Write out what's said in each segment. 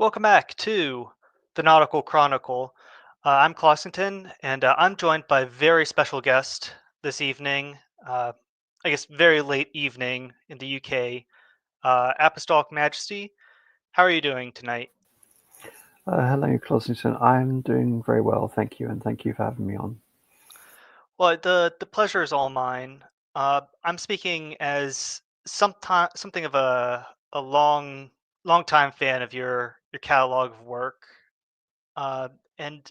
Welcome back to the Nautical Chronicle. I'm Clossington, and I'm joined by a very special guest this evening. Uh, I guess very late evening in the UK. Apostolic Majesty. How are you doing tonight? Hello, Clossington. I'm doing very well, thank you, and thank you for having me on. Well, the pleasure is all mine. I'm speaking as something of a long time fan of your catalog of work, uh, and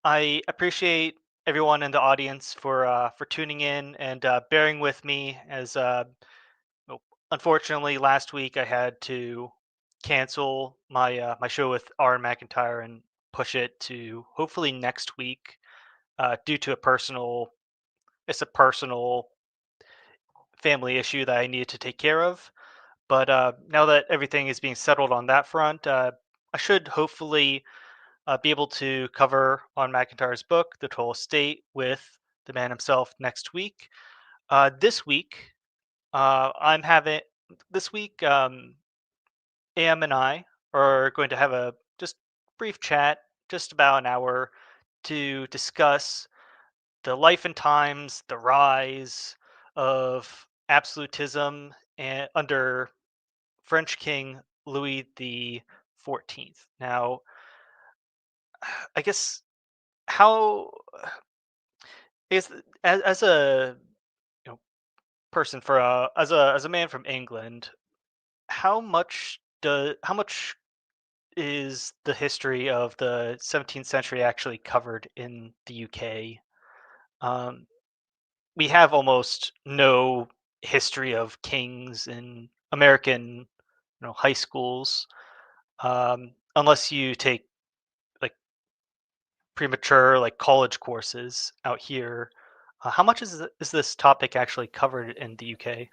I appreciate everyone in the audience for tuning in and bearing with me as oh, unfortunately last week I had to cancel my show with Aaron McIntyre and push it to hopefully next week due to a personal family issue that I needed to take care of. But now that everything is being settled on that front, I should hopefully be able to cover on McIntyre's book, The Total State, with the man himself next week. This week, I'm having this week. Am and I are going to have a just brief chat, just about an hour, to discuss the life and times, the rise of absolutism and under French King Louis the XIV. Now, I guess how is as a you know person for as a man from England, how much is the history of the 17th century actually covered in the UK? Um, we have almost no history of kings in American, high schools, unless you take like premature like college courses out here. How much is this topic actually covered in the UK?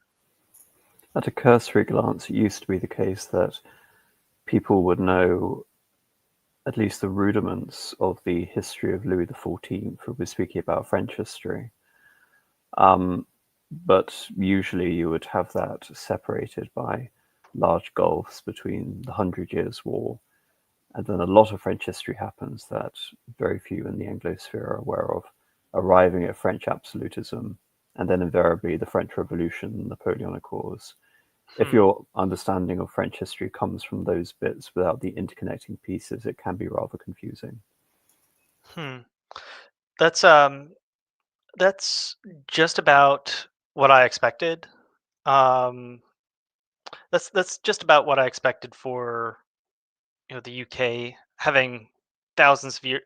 At a cursory glance, it used to be the case that people would know at least the rudiments of the history of Louis XIV, if we're speaking about French history. But usually you would have that separated by large gulfs between the Hundred Years' War, and then a lot of French history happens that very few in the Anglosphere are aware of, arriving at French absolutism, and then invariably the French Revolution, Napoleonic Wars. If Hmm. your understanding of French history comes from those bits without the interconnecting pieces, it can be rather confusing. Hmm. That's um that's just about what I expected. Um that's just about what I expected for the UK having thousands of years,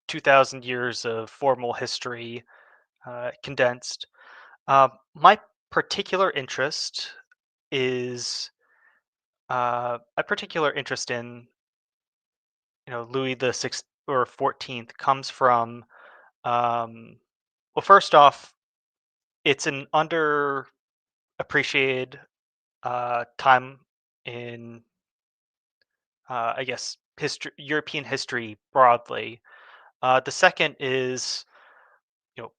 2,000 years of formal history condensed. My particular interest is my particular interest in Louis the Sixth or 14th comes from um, well, first off, it's an underappreciated time in I guess history, European history broadly. The second is, you know,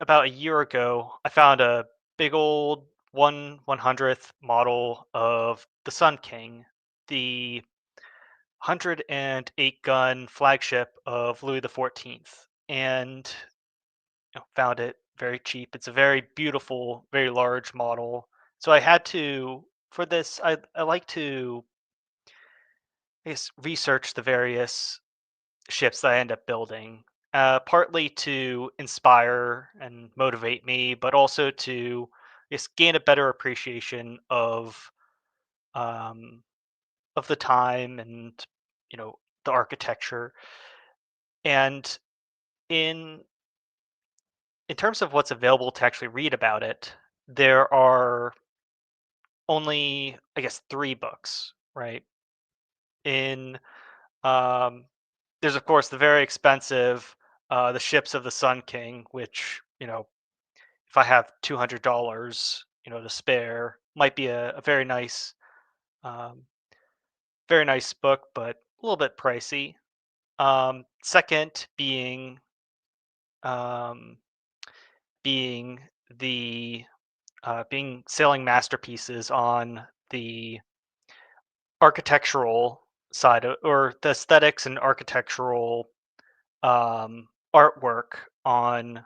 about a year ago, I found a big old 1/100th model of the Sun King, the 108 gun flagship of Louis the 14th, and found it very cheap. It's a very beautiful, very large model. So I had to for this. I like to, I guess, research the various ships that I end up building, partly to inspire and motivate me, but also to just gain a better appreciation um, of the time and the architecture. And in in terms of what's available to actually read about it, there are only, I guess, three books, right? In um, There's of course the very expensive The Ships of the Sun King, which if I have $200 to spare, might be a um, very nice book, but a little bit pricey. Second um, being the being sailing masterpieces on the architectural side or the aesthetics and architectural artwork on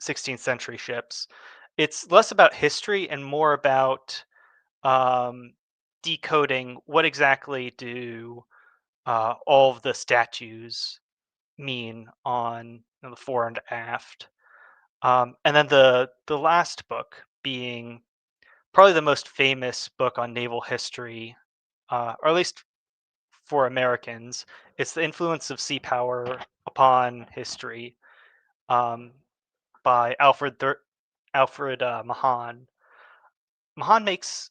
16th century ships. It's less about history and more about um, decoding what exactly do all of the statues mean on the fore and aft. And then the last book being probably the most famous book on naval history, or at least for Americans. It's the influence of sea power upon history, um, by Alfred Mahan. Mahan makes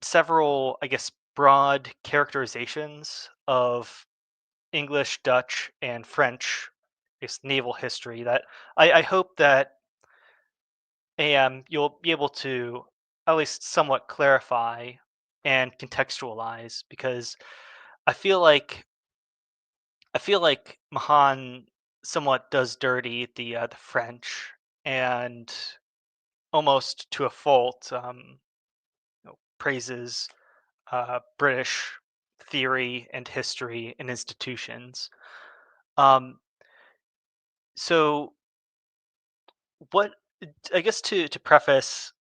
several, I guess, broad characterizations of English, Dutch, and French naval history that I hope that you'll be able to at least somewhat clarify and contextualize, because I feel like Mahan somewhat does dirty the French, and almost to a fault, praises British theory and history and institutions. Um, so, what I guess to preface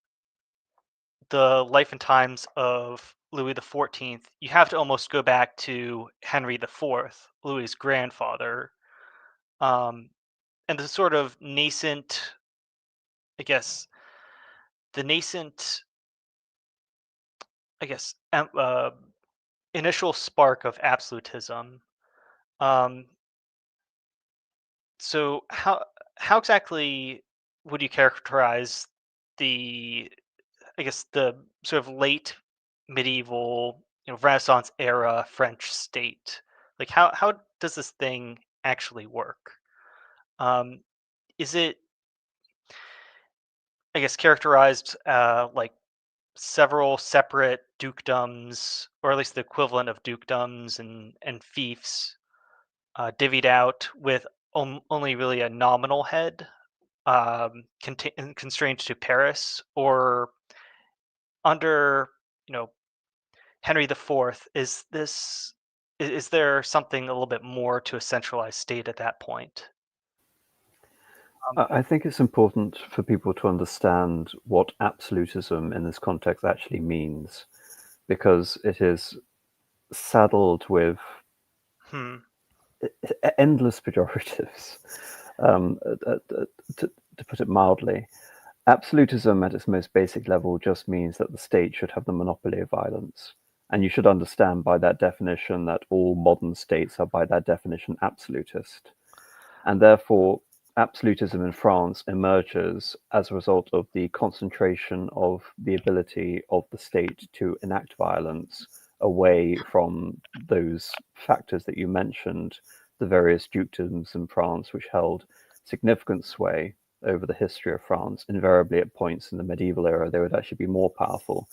the life and times of Louis XIV, you have to almost go back to Henry IV, Louis's grandfather, um, and the sort of nascent, I guess, the nascent, I guess, initial spark of absolutism. Um, so how exactly would you characterize the, I guess, the sort of late medieval, Renaissance era French state? Like how does this thing actually work? Um, is it, I guess, characterized like several separate dukedoms, or at least the equivalent of dukedoms and fiefs, divvied out with only really a nominal head, constrained to Paris, or under, you know, Henry IV, is there something a little bit more to a centralized state at that point? Um, I think it's important for people to understand what absolutism in this context actually means, because it is saddled with hmm. endless pejoratives. Um, uh, uh, to put it mildly, absolutism at its most basic level just means that the state should have the monopoly of violence. And you should understand by that definition that all modern states are by that definition absolutist. And therefore, absolutism in France emerges as a result of the concentration of the ability of the state to enact violence away from those factors that you mentioned, the various dukedoms in France, which held significant sway over the history of France. Invariably, at points in the medieval era, they would actually be more powerful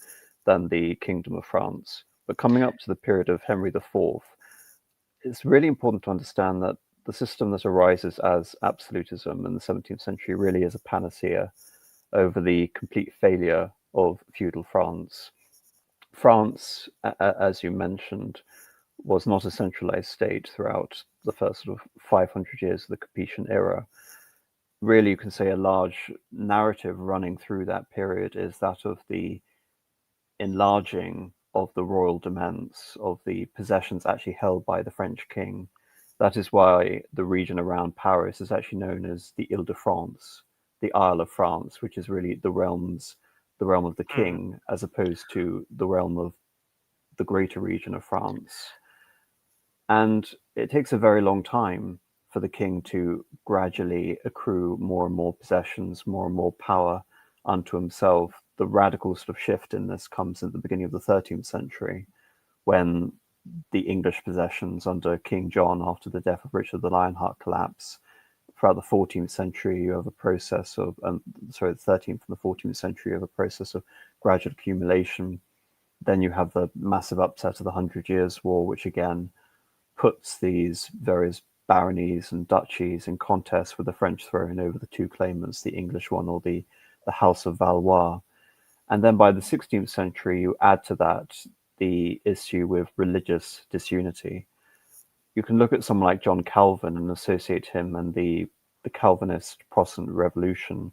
than the Kingdom of France. But coming up to the period of Henry IV, it's really important to understand that the system that arises as absolutism in the 17th century really is a panacea over the complete failure of feudal France. France, as you mentioned, was not a centralized state throughout the first sort of 500 years of the Capetian era. Really, you can say a large narrative running through that period is that of the enlarging of the royal domains, of the possessions actually held by the French king. That is why the region around Paris is actually known as the Ile-de-France, the Isle of France, which is really the realm of the Hmm. king, as opposed to the realm of the greater region of France. And it takes a very long time for the king to gradually accrue more and more possessions, more and more power unto himself. The radical sort of shift in this comes at the beginning of the 13th century, when the English possessions under King John, after the death of Richard the Lionheart, collapse. Throughout the 14th century, you have a process of, the 13th and the 14th century, you have a process of gradual accumulation. Then you have the massive upset of the Hundred Years' War, which again puts these various baronies and duchies in contest with the French throne over the two claimants, the English one or the House of Valois. And then by the 16th century, you add to that the issue with religious disunity. You can look at someone like John Calvin and associate him and the Calvinist Protestant Revolution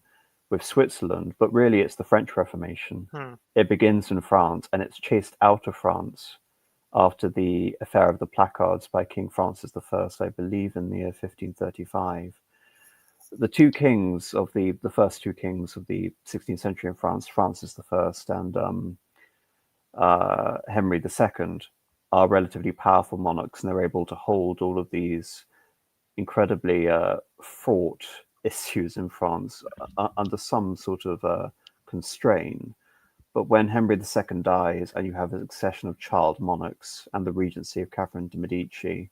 with Switzerland, but really it's the French Reformation. Hmm. It begins in France and it's chased out of France after the affair of the placards by King Francis I, I believe in the year 1535. The two kings of the first two kings of the 16th century in France, Francis I and Henry II, are relatively powerful monarchs, and they're able to hold all of these incredibly fraught issues in France under some sort of constraint. But when Henry II dies and you have a succession of child monarchs and the regency of Catherine de' Medici,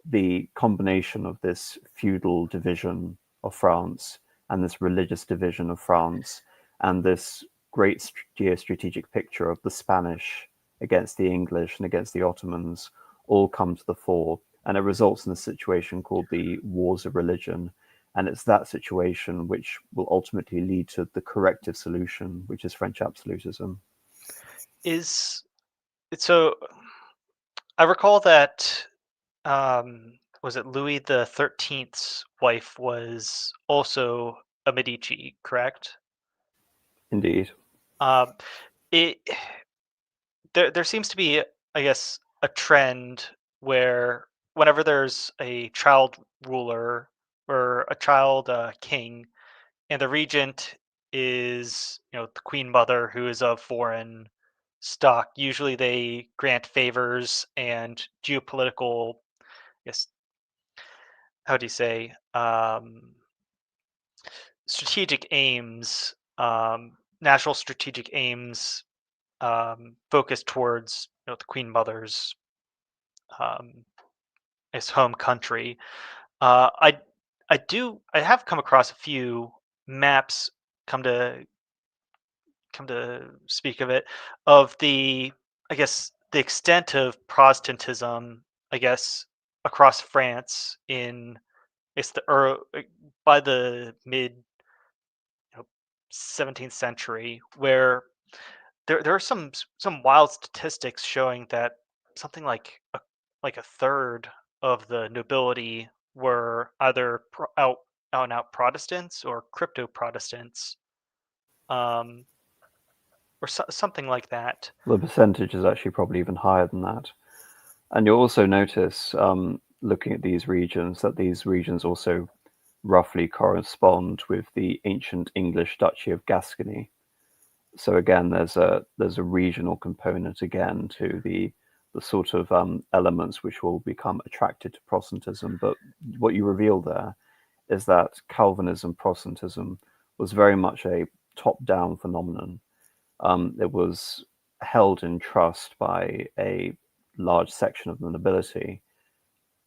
the combination of this feudal division of France and this religious division of France and this great geostrategic picture of the Spanish against the English and against the Ottomans all come to the fore. And it results in a situation called the Wars of Religion. And it's that situation which will ultimately lead to the corrective solution, which is French absolutism. Is so I recall that was it Louis the XIII's wife was also a Medici, correct? Indeed. Um, it there seems to be, I guess, a trend where whenever there's a child ruler or a child king, and the regent is, the queen mother who is of foreign stock, usually they grant favors and geopolitical, yes, how do you say, strategic aims, national strategic aims, focused towards, the queen mother's, um, his home country. Uh, I I have come across a few maps, come to speak of it, of the, I guess, the extent of Protestantism, I guess, across France in, it's the by the mid, 17th century, where there are some wild statistics showing that something like a third of the nobility were either out and out Protestants or crypto Protestants, um, or something like that. The percentage is actually probably even higher than that. And you'll also notice, looking at these regions, that these regions also roughly correspond with the ancient English Duchy of Gascony. So again, there's a regional component again to the sort of elements which will become attracted to Protestantism. But what you reveal there is that Calvinism, Protestantism, was very much a top-down phenomenon. It was held in trust by a large section of the nobility,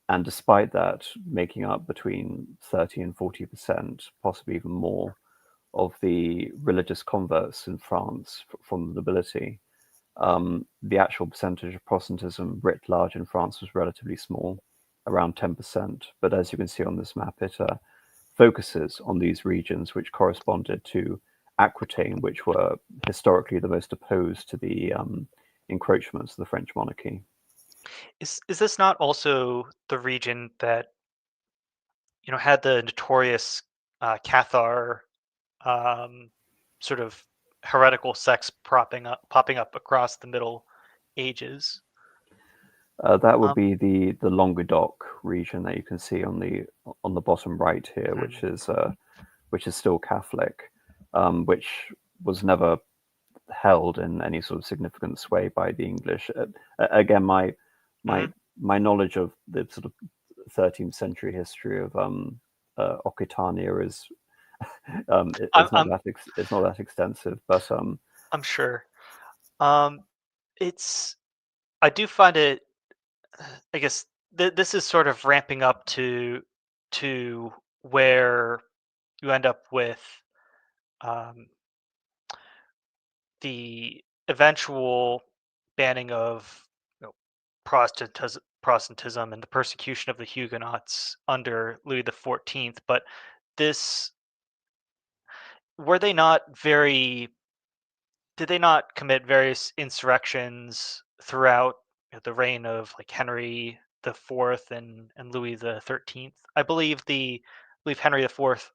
and despite that, making up between 30 and 40%, possibly even more, of the religious converts in France from the nobility, the actual percentage of Protestantism writ large in France was relatively small, around 10%. But as you can see on this map, it focuses on these regions which corresponded to Aquitaine, which were historically the most opposed to the encroachments of the French monarchy. Is this not also the region that, had the notorious Cathar, um, sort of heretical sects popping up across the Middle Ages? That would Um, be the Languedoc region that you can see on the bottom right here, hmm. which is still Catholic, which was never held in any sort of significant sway by the English. Again, my Hmm. my knowledge of the sort of 13th century history of Occitania is I'm, it's not I'm that it's not that extensive, but I'm sure. Um, it's I do find it. I guess this is sort of ramping up to where you end up with, um, the eventual banning of, Protestantism and the persecution of the Huguenots under Louis XIV. But this, were they not very? Did they not commit various insurrections throughout the reign of like Henry the Fourth and Louis the 13th. I believe Henry the Fourth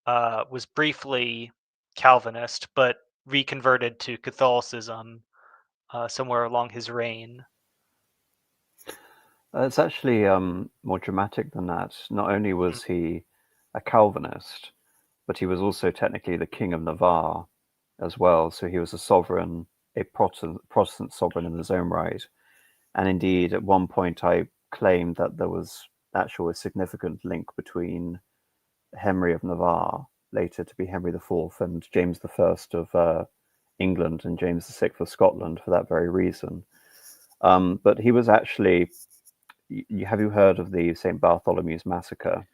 was briefly Calvinist, but reconverted to Catholicism somewhere along his reign. It's actually more dramatic than that. Not only Mhm. was he a Calvinist, but he was also technically the King of Navarre as well. So he was a sovereign, a Protestant sovereign in his own right. And indeed, at one point, I claimed that there was actually a significant link between Henry of Navarre, later to be Henry IV, and James I of England and James VI of Scotland for that very reason. But he was actually, have you heard of the St. Bartholomew's Massacre?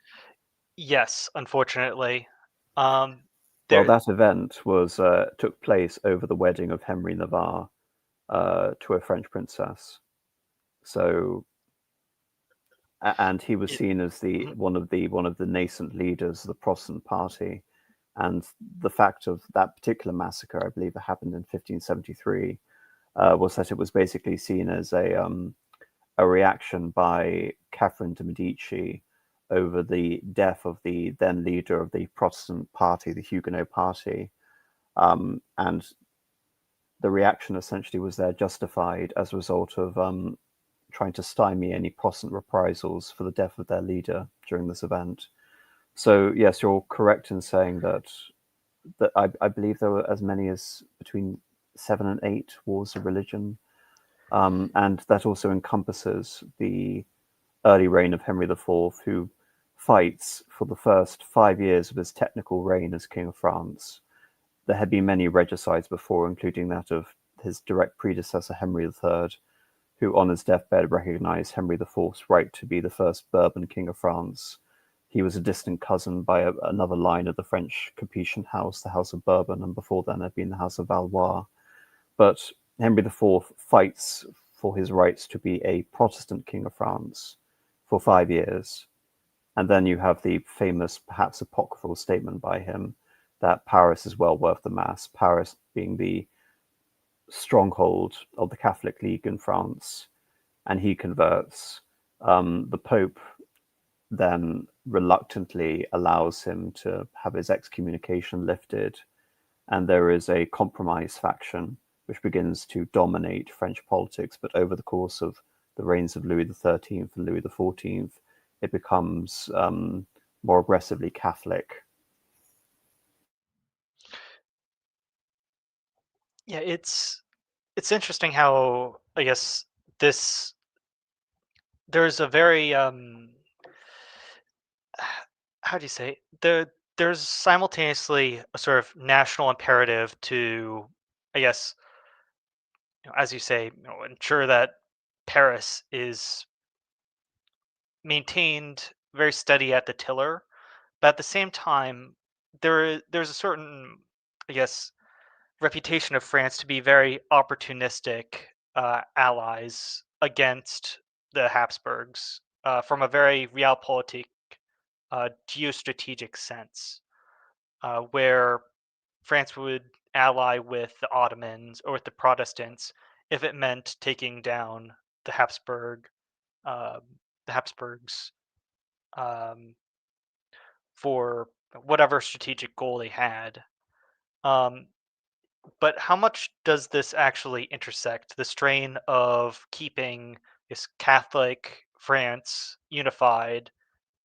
Yes, unfortunately. Um, Well, there, that event was took place over the wedding of Henry Navarre to a French princess. So, and he was it, seen as the mhm. one of the nascent leaders of the Protestant party. And the fact of that particular massacre, I believe it happened in 1573, was that it was basically seen as a reaction by Catherine de' Medici over the death of the then leader of the Protestant party, the Huguenot party. And the reaction essentially was there justified as a result of trying to stymie any Protestant reprisals for the death of their leader during this event. So yes, you're correct in saying that I believe there were as many as between 7 and 8 wars of religion, and that also encompasses the early reign of Henry IV, who fights for the first 5 years of his technical reign as King of France. There had been many regicides before, including that of his direct predecessor Henry III, who on his deathbed recognized Henry IV's right to be the first Bourbon King of France. He was a distant cousin by another line of the French Capetian house, the House of Bourbon, and before then had been the House of Valois. But Henry IV fights for his rights to be a Protestant King of France for 5 years. And then you have the famous, perhaps apocryphal statement by him that Paris is well worth the Mass, Paris being the stronghold of the Catholic League in France, and he converts. The Pope then reluctantly allows him to have his excommunication lifted, and there is a compromise faction which begins to dominate French politics. But over the course of the reigns of Louis XIII and Louis XIV, it becomes more aggressively Catholic. Yeah, it's interesting how I guess this there's a very how do you say there's simultaneously a sort of national imperative to I guess as you say ensure that Paris is maintained very steady at the tiller, but at the same time there's a certain I guess reputation of France to be very opportunistic allies against the Habsburgs from a very realpolitik geostrategic sense, where France would ally with the Ottomans or with the Protestants if it meant taking down the um, the Habsburgs um, for whatever strategic goal they had. Um, but how much does this actually intersect the strain of keeping this Catholic France unified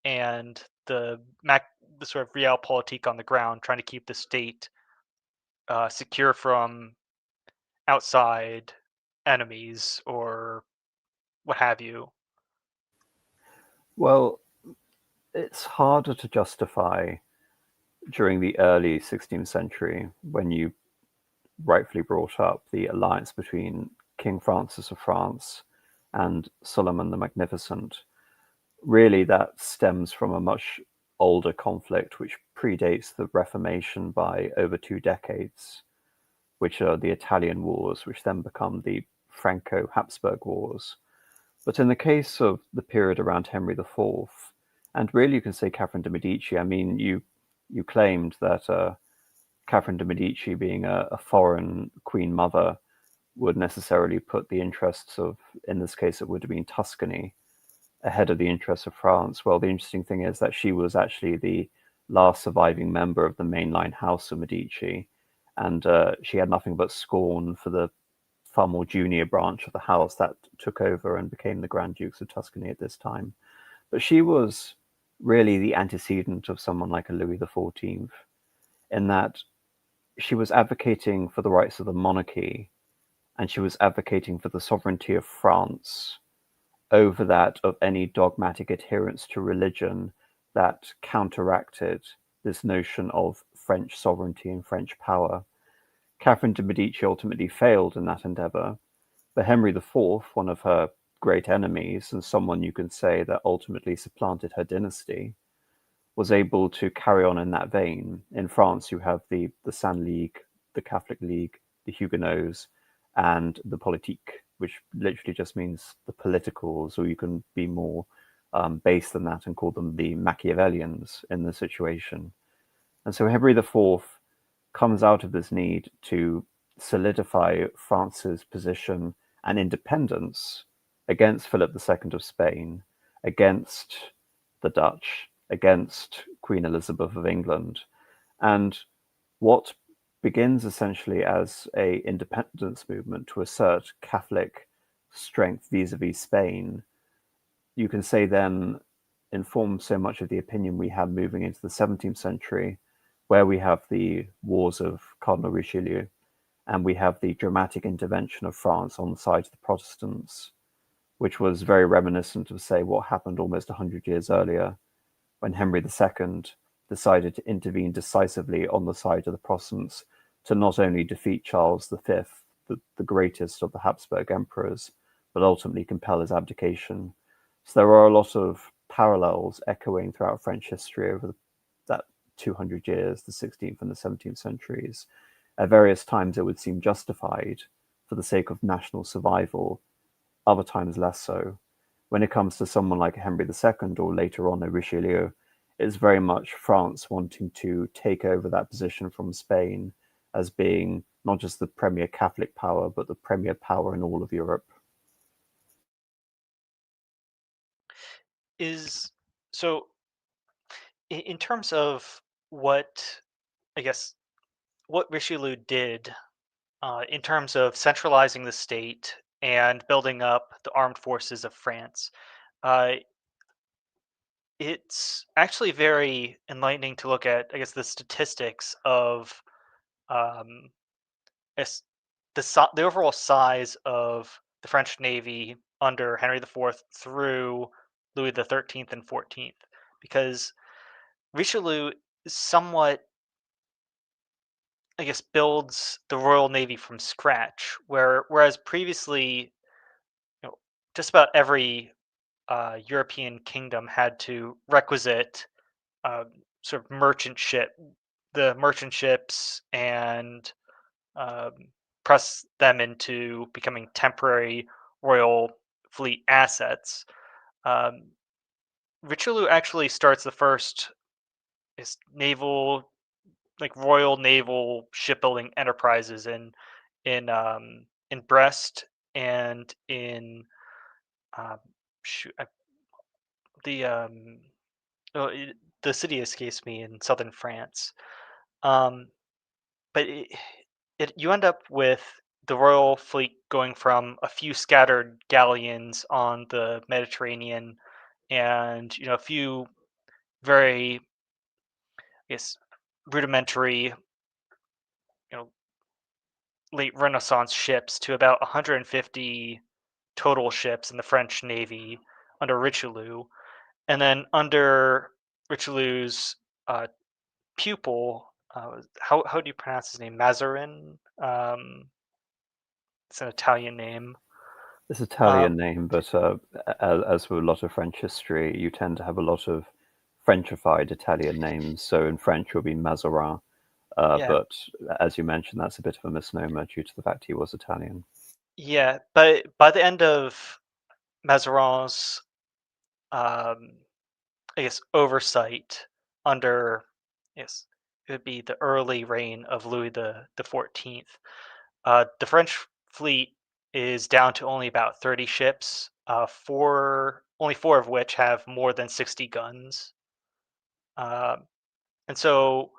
and the sort of realpolitik on the ground, trying to keep the state secure from outside enemies or what have you? Well, it's harder to justify during the early 16th century when you rightfully brought up the alliance between King Francis of France and Suleiman the Magnificent. Really, that stems from a much older conflict which predates the Reformation by over 2 decades, which are the Italian Wars, which then become the Franco Habsburg Wars. But in the case of the period around Henry IV, and really you can say Catherine de' Medici, I mean, you claimed that Catherine de' Medici, being a foreign queen mother, would necessarily put the interests of, in this case, it would have been Tuscany, ahead of the interests of France. Well, the interesting thing is that she was actually the last surviving member of the mainline house of Medici, and she had nothing but scorn for the far more junior branch of the house that took over and became the Grand Dukes of Tuscany at this time. But she was really the antecedent of someone like a Louis XIV, in that she was advocating for the rights of the monarchy, and she was advocating for the sovereignty of France over that of any dogmatic adherence to religion that counteracted this notion of French sovereignty and French power. Catherine de' Medici ultimately failed in that endeavor, but Henry IV, one of her great enemies and someone you can say that ultimately supplanted her dynasty, was able to carry on in that vein. In France, you have the Saint League, the Catholic League, the Huguenots, and the Politique, which literally just means the politicals, or you can be more base than that and call them the Machiavellians in the situation. And so Henry IV comes out of this need to solidify France's position and independence against Philip II of Spain, against the Dutch, against Queen Elizabeth of England. And what begins essentially as a independence movement to assert Catholic strength vis-a-vis Spain, you can say then informs so much of the opinion we have moving into the 17th century, where we have the wars of Cardinal Richelieu, and we have the dramatic intervention of France on the side of the Protestants, which was very reminiscent of, say, what happened almost 100 years earlier when Henry II decided to intervene decisively on the side of the Protestants to not only defeat Charles V, the greatest of the Habsburg emperors, but ultimately compel his abdication. So there are a lot of parallels echoing throughout French history over that 200 years, the 16th and the 17th centuries. At various times, it would seem justified for the sake of national survival, other times less so. When it comes to someone like Henry II or later on a Richelieu, it's very much France wanting to take over that position from Spain as being not just the premier Catholic power, but the premier power in all of Europe. Is so in terms of what I guess what Richelieu did in terms of centralizing the state and building up the armed forces of France. Uh, it's actually very enlightening to look at, I guess, the statistics of um, es- the overall size of the French Navy under Henry IV through Louis XIII and XIV, because Richelieu somewhat, I guess, builds the Royal Navy from scratch, whereas previously, just about every European kingdom had to requisite uh, sort of the merchant ships, and um, press them into becoming temporary royal fleet assets. Um, Richelieu actually starts the first naval, like royal naval shipbuilding enterprises in Brest and in um, shoot, the oh, the city escapes me in southern France. Um, but you end up with the royal fleet going from a few scattered galleons on the Mediterranean, and a few very, I guess, rudimentary, know, late Renaissance ships to about 150 total ships in the French Navy under Richelieu, and then under Richelieu's uh, pupil, how do you pronounce his name? Mazarin. It's an Italian name. It's Uh, Italian name, but as with a lot of French history, you tend to have a lot of Frenchified Italian names. So in French, it will be Mazarin, yeah, but as you mentioned, that's a bit of a misnomer due to the fact he was Italian. yeah. But by the end of Mazarin's, um, I guess, oversight under, yes, it would be the early reign of Louis the 14th. The French fleet is down to only about 30 ships, only four of which have more than 60 guns. And so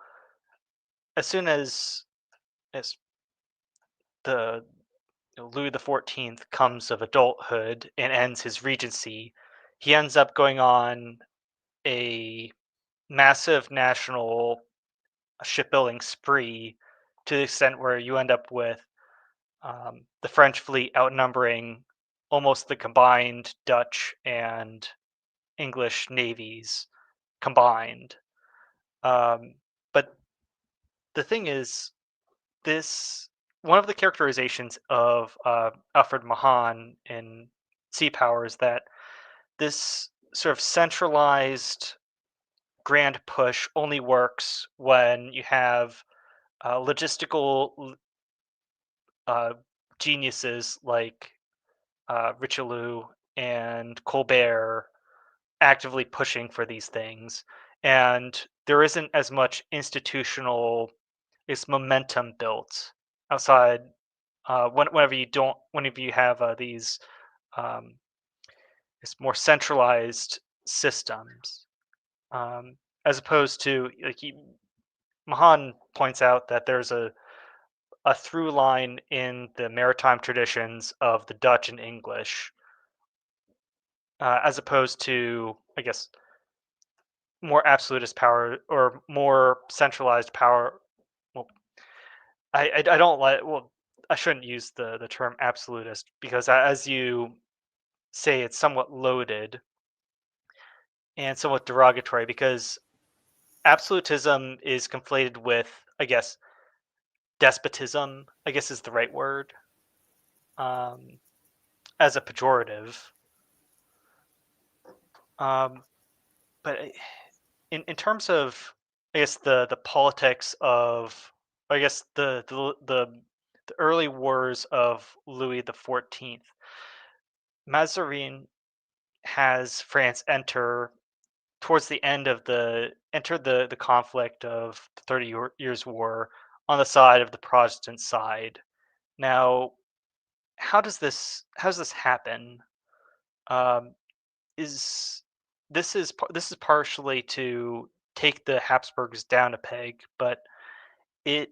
as soon as the Louis XIV comes of adulthood and ends his regency, he ends up going on a massive national shipbuilding spree to the extent where you end up with the French fleet outnumbering almost the combined Dutch and English navies combined. But the thing is, this one of the characterizations of Alfred Mahan in Sea Power is that this sort of centralized grand push only works when you have logistical uh, geniuses like Richelieu and Colbert actively pushing for these things, and there isn't as much institutional momentum built outside whenever you have these um, more centralized systems, as opposed to Mahan points out that there's a through line in the maritime traditions of the Dutch and English, as opposed to, I guess, more absolutist power or more centralized power. Well, I don't like. Well, I shouldn't use the term absolutist because, as you say, it's somewhat loaded and somewhat derogatory because absolutism is conflated with, I guess, despotism. I guess is the right word, um, as a pejorative. Um, but in terms of, I guess, the politics of, I guess, the early wars of Louis XIV, Mazarin has France towards the end of the conflict of the 30 Years' War on the side of the Protestant side. Now, how does this happen? Um, is this is partially to take the Habsburgs down a peg, but it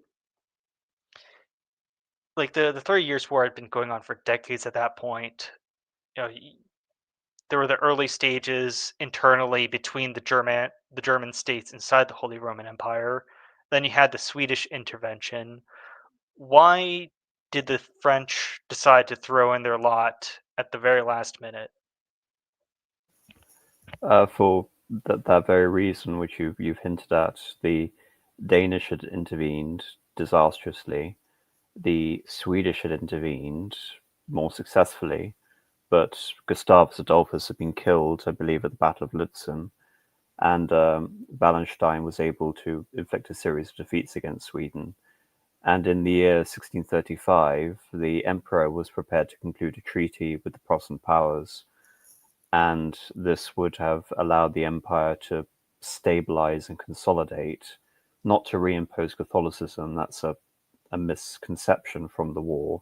like the 30 Years' War had been going on for decades at that point. You know, there were the early stages internally between the German states inside the Holy Roman Empire. Then you had the Swedish intervention. Why did the French decide to throw in their lot at the very last minute? For that very reason, which you've hinted at, the Danish had intervened disastrously. The Swedish had intervened more successfully, but Gustavus Adolphus had been killed, I believe, at the Battle of Lutzen, and Wallenstein was able to inflict a series of defeats against Sweden. And in the year 1635, the emperor was prepared to conclude a treaty with the Protestant powers, and this would have allowed the empire to stabilize and consolidate, not to reimpose Catholicism. That's a misconception from the war.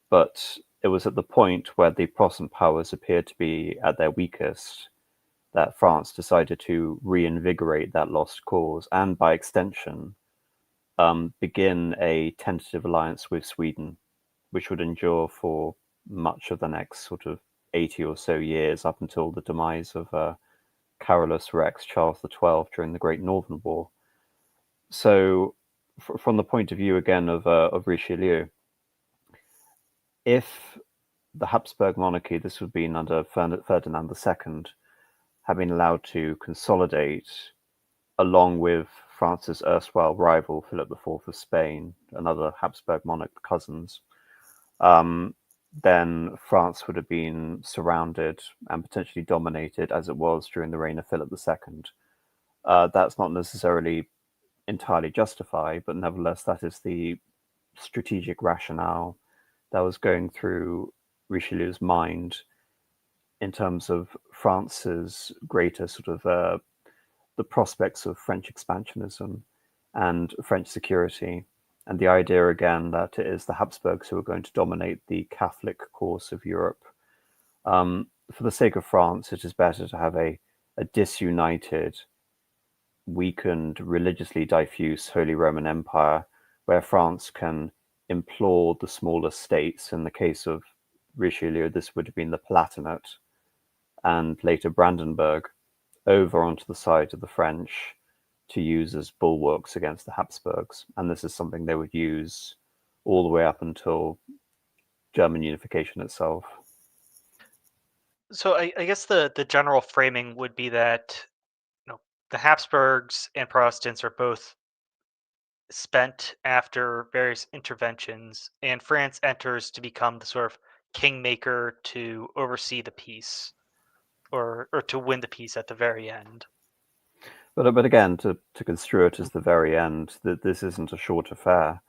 But it was at the point where the Protestant powers appeared to be at their weakest that France decided to reinvigorate that lost cause and, by extension, begin a tentative alliance with Sweden, which would endure for much of the next sort of 80 or so years up until the demise of Carolus Rex Charles XII during the Great Northern War. So, from the point of view again of Richelieu, if the Habsburg monarchy, this would be under Ferdinand II, had been allowed to consolidate along with France's erstwhile rival Philip IV of Spain, another Habsburg monarch, cousins, then France would have been surrounded and potentially dominated as it was during the reign of Philip II. That's not necessarily entirely justified, but nevertheless, that is the strategic rationale that was going through Richelieu's mind in terms of France's greater sort of the prospects of French expansionism and French security. And the idea again that it is the Habsburgs who are going to dominate the Catholic course of Europe. For the sake of France, it is better to have a disunited, weakened, religiously diffuse Holy Roman Empire, where France can implore the smaller states. In the case of Richelieu, this would have been the Palatinate and later Brandenburg, over onto the side of the French to use as bulwarks against the Habsburgs. And this is something they would use all the way up until German unification itself. So I guess the general framing would be that the Habsburgs and Protestants are both spent after various interventions, and France enters to become the sort of kingmaker to oversee the peace, or to win the peace at the very end. But again, to construe it as the very end, that this isn't a short affair.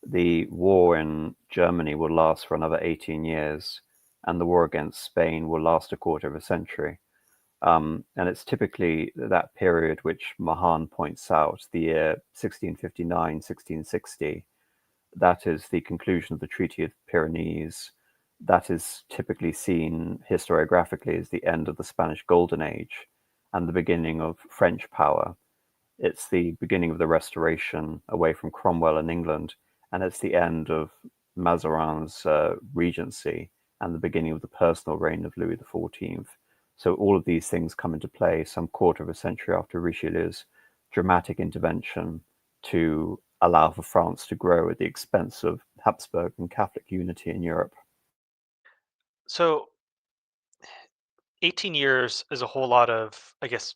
The war in Germany will last for another 18 years, and the war against Spain will last a quarter of a century. And it's typically that period which Mahan points out, the year 1659, 1660. That is the conclusion of the Treaty of Pyrenees. That is typically seen historiographically as the end of the Spanish Golden Age and the beginning of French power. It's the beginning of the Restoration away from Cromwell in England, and it's the end of Mazarin's regency and the beginning of the personal reign of Louis XIV. So all of these things come into play some quarter of a century after Richelieu's dramatic intervention to allow for France to grow at the expense of Habsburg and Catholic unity in Europe. So 18 years is a whole lot of, I guess,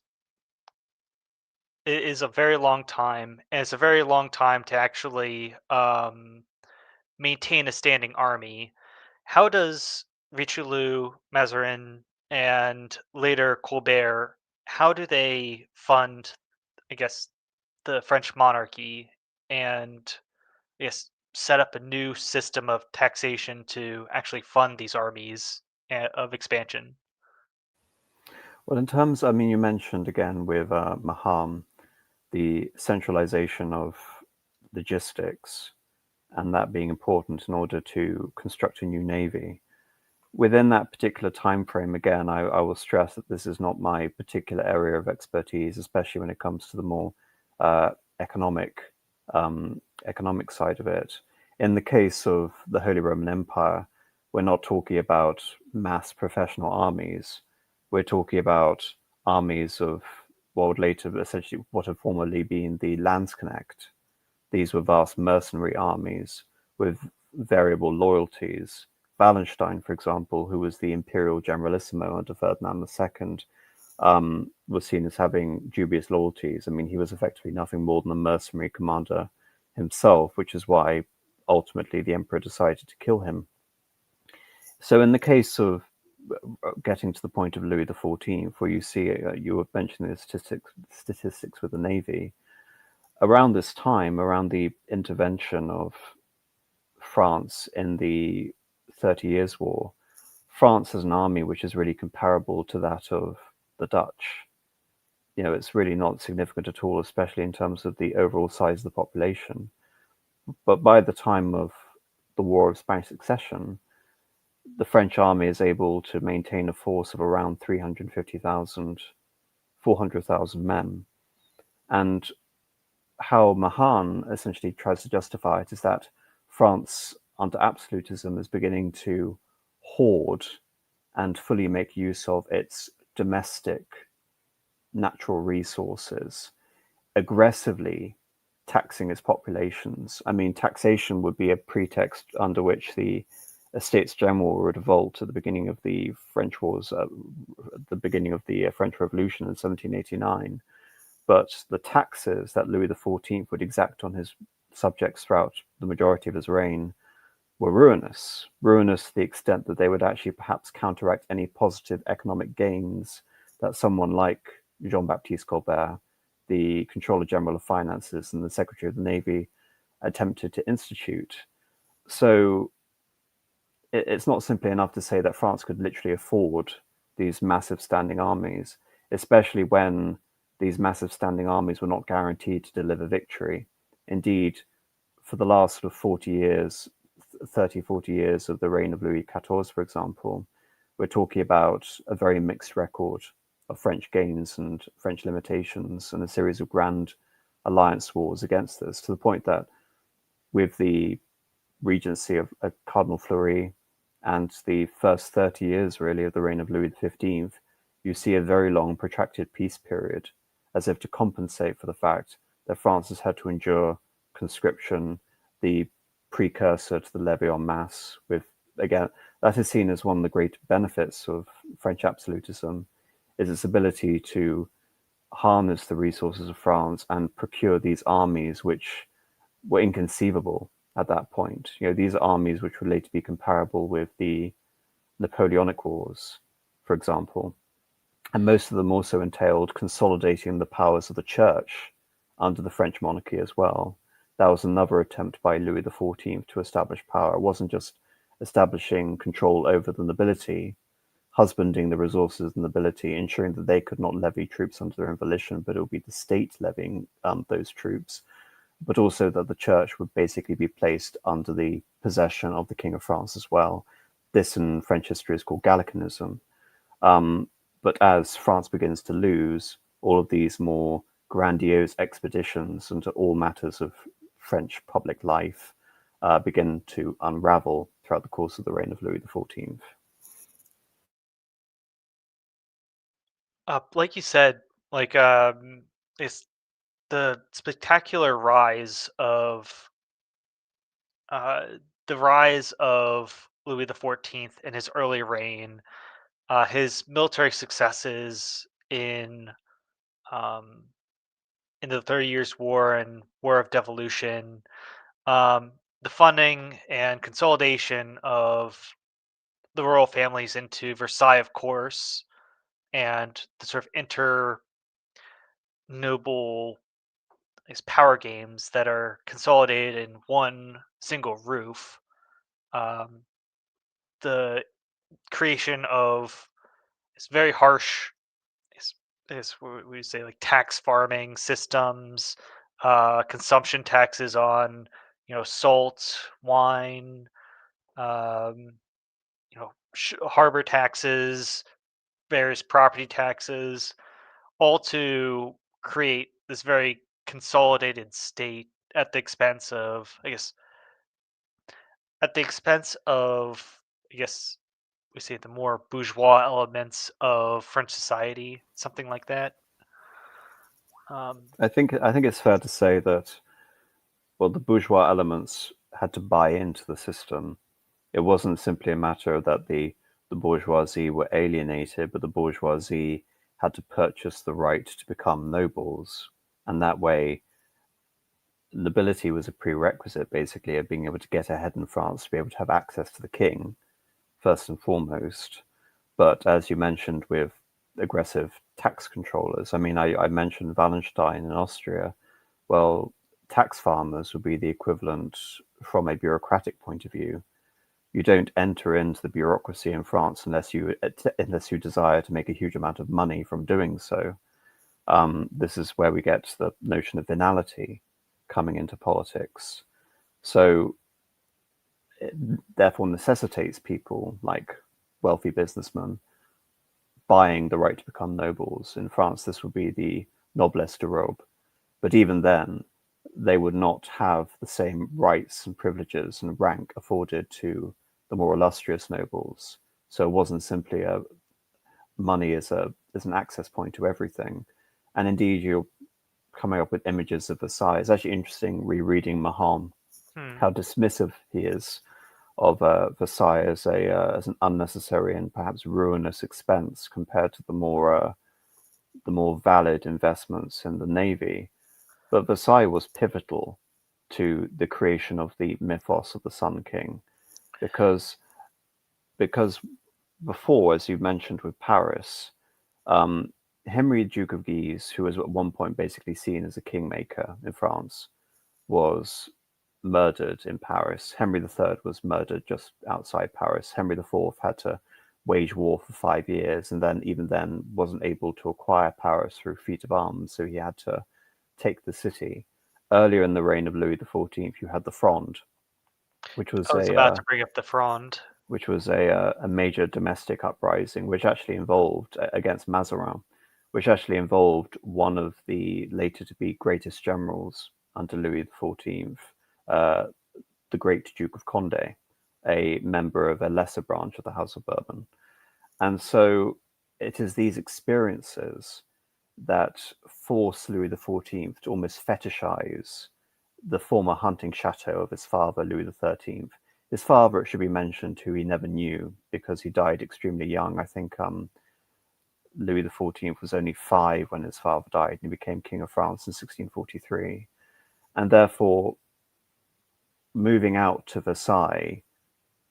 it is a very long time, and it's a very long time to actually maintain a standing army. How does Richelieu, Mazarin, and later Colbert, how do they fund, I guess, the French monarchy, and I guess set up a new system of taxation to actually fund these armies of expansion? Well, in terms, I mean, you mentioned again with Mahan the centralization of logistics and that being important in order to construct a new navy. Within that particular time frame, again, I will stress that this is not my particular area of expertise, especially when it comes to the more uh, economic economic side of it. In the case of the Holy Roman Empire, we're not talking about mass professional armies. We're talking about armies of what would later essentially what had formerly been the Landsknecht. These were vast mercenary armies with variable loyalties. Wallenstein, for example, who was the imperial generalissimo under Ferdinand II, was seen as having dubious loyalties. I mean, he was effectively nothing more than a mercenary commander himself, which is why ultimately the emperor decided to kill him. So in the case of getting to the point of Louis XIV, where you see, you were mentioning the statistics with the Navy, around this time, around the intervention of France in the 30 Years' War, France has an army which is really comparable to that of the Dutch. You know, it's really not significant at all, especially in terms of the overall size of the population. But by the time of the War of Spanish Succession, the French army is able to maintain a force of around 350,000, 400,000 men. And how Mahan essentially tries to justify it is that France, under absolutism, is beginning to hoard and fully make use of its domestic natural resources, aggressively taxing its populations. I mean, taxation would be a pretext under which the Estates General would revolt at the beginning of the French Wars, the beginning of the French Revolution in 1789. But the taxes that Louis XIV would exact on his subjects throughout the majority of his reign were ruinous. Ruinous to the extent that they would actually perhaps counteract any positive economic gains that someone like Jean-Baptiste Colbert, the Controller General of Finances and the Secretary of the Navy, attempted to institute. So it's not simply enough to say that France could literally afford these massive standing armies, especially when these massive standing armies were not guaranteed to deliver victory. Indeed, for the last sort of 40 years, 30, 40 years of the reign of Louis XIV, for example, we're talking about a very mixed record of French gains and French limitations and a series of grand alliance wars against us, to the point that with the regency of Cardinal Fleury and the first 30 years, really, of the reign of Louis XV, you see a very long, protracted peace period, as if to compensate for the fact that France has had to endure conscription, the precursor to the levy en masse, with, again, that is seen as one of the great benefits of French absolutism, is its ability to harness the resources of France and procure these armies which were inconceivable at that point. These are armies which would later be comparable with the Napoleonic Wars, for example. And most of them also entailed consolidating the powers of the church under the French monarchy as well. That was another attempt by Louis XIV to establish power. It wasn't just establishing control over the nobility, husbanding the resources of the nobility, ensuring that they could not levy troops under their own volition, but it would be the state levying those troops, but also that the church would basically be placed under the possession of the King of France as well. This in French history is called Gallicanism. But as France begins to lose, all of these more grandiose expeditions into all matters of French public life begin to unravel throughout the course of the reign of Louis XIV. Like you said, like it's the spectacular uh, rise of Louis XIV in his early reign, his military successes um, in the 30 Years' War and War of Devolution, um, the funding and consolidation of the royal families into Versailles, of course, and the sort of noble power games that are consolidated in one single roof. Um, the creation of this very harsh, is what we say, like tax farming systems, consumption taxes on salt, wine, um, harbor taxes, various property taxes, all to create this very consolidated state at the expense of, I guess we say the more bourgeois elements of French society, something like that. I think it's fair to say that, well, the bourgeois elements had to buy into the system. It wasn't simply a matter that the bourgeoisie were alienated, but the bourgeoisie had to purchase the right to become nobles. And that way, nobility was a prerequisite, basically, of being able to get ahead in France, to be able to have access to the king, first and foremost. But as you mentioned, with aggressive tax controllers, I mean, I mentioned Wallenstein in Austria. Well, tax farmers would be the equivalent from a bureaucratic point of view. You don't enter into the bureaucracy in France unless you desire to make a huge amount of money from doing so. This is where we get the notion of venality coming into politics. So it therefore necessitates people like wealthy businessmen buying the right to become nobles. In France, this would be the noblesse de robe. But even then, they would not have the same rights and privileges and rank afforded to the more illustrious nobles. So it wasn't simply money as an access point to everything. And indeed, you're coming up with images of Versailles. It's actually interesting rereading Mahan, how dismissive he is of Versailles as an unnecessary and perhaps ruinous expense compared to the more valid investments in the navy. But Versailles was pivotal to the creation of the mythos of the Sun King, because before, as you mentioned with Paris, Henry, Duke of Guise, who was at one point basically seen as a kingmaker in France, was murdered in Paris. Henry III was murdered just outside Paris. Henry IV had to wage war for 5 years, and then even then wasn't able to acquire Paris through feat of arms, so he had to take the city. earlier in the reign of Louis XIV, you had the Fronde, which was I was about to bring up the Fronde. a major domestic uprising, which actually involved against Mazarin, which actually involved one of the later to be greatest generals under Louis XIV, uh, the great Duke of Condé, a member of a lesser branch of the House of Bourbon. And so it is these experiences that force Louis XIV to almost fetishize the former hunting chateau of his father, Louis XIII. His father, it should be mentioned, who he never knew because he died extremely young. I think Louis XIV was only 5 when his father died, and he became King of France in 1643. And therefore, moving out to Versailles,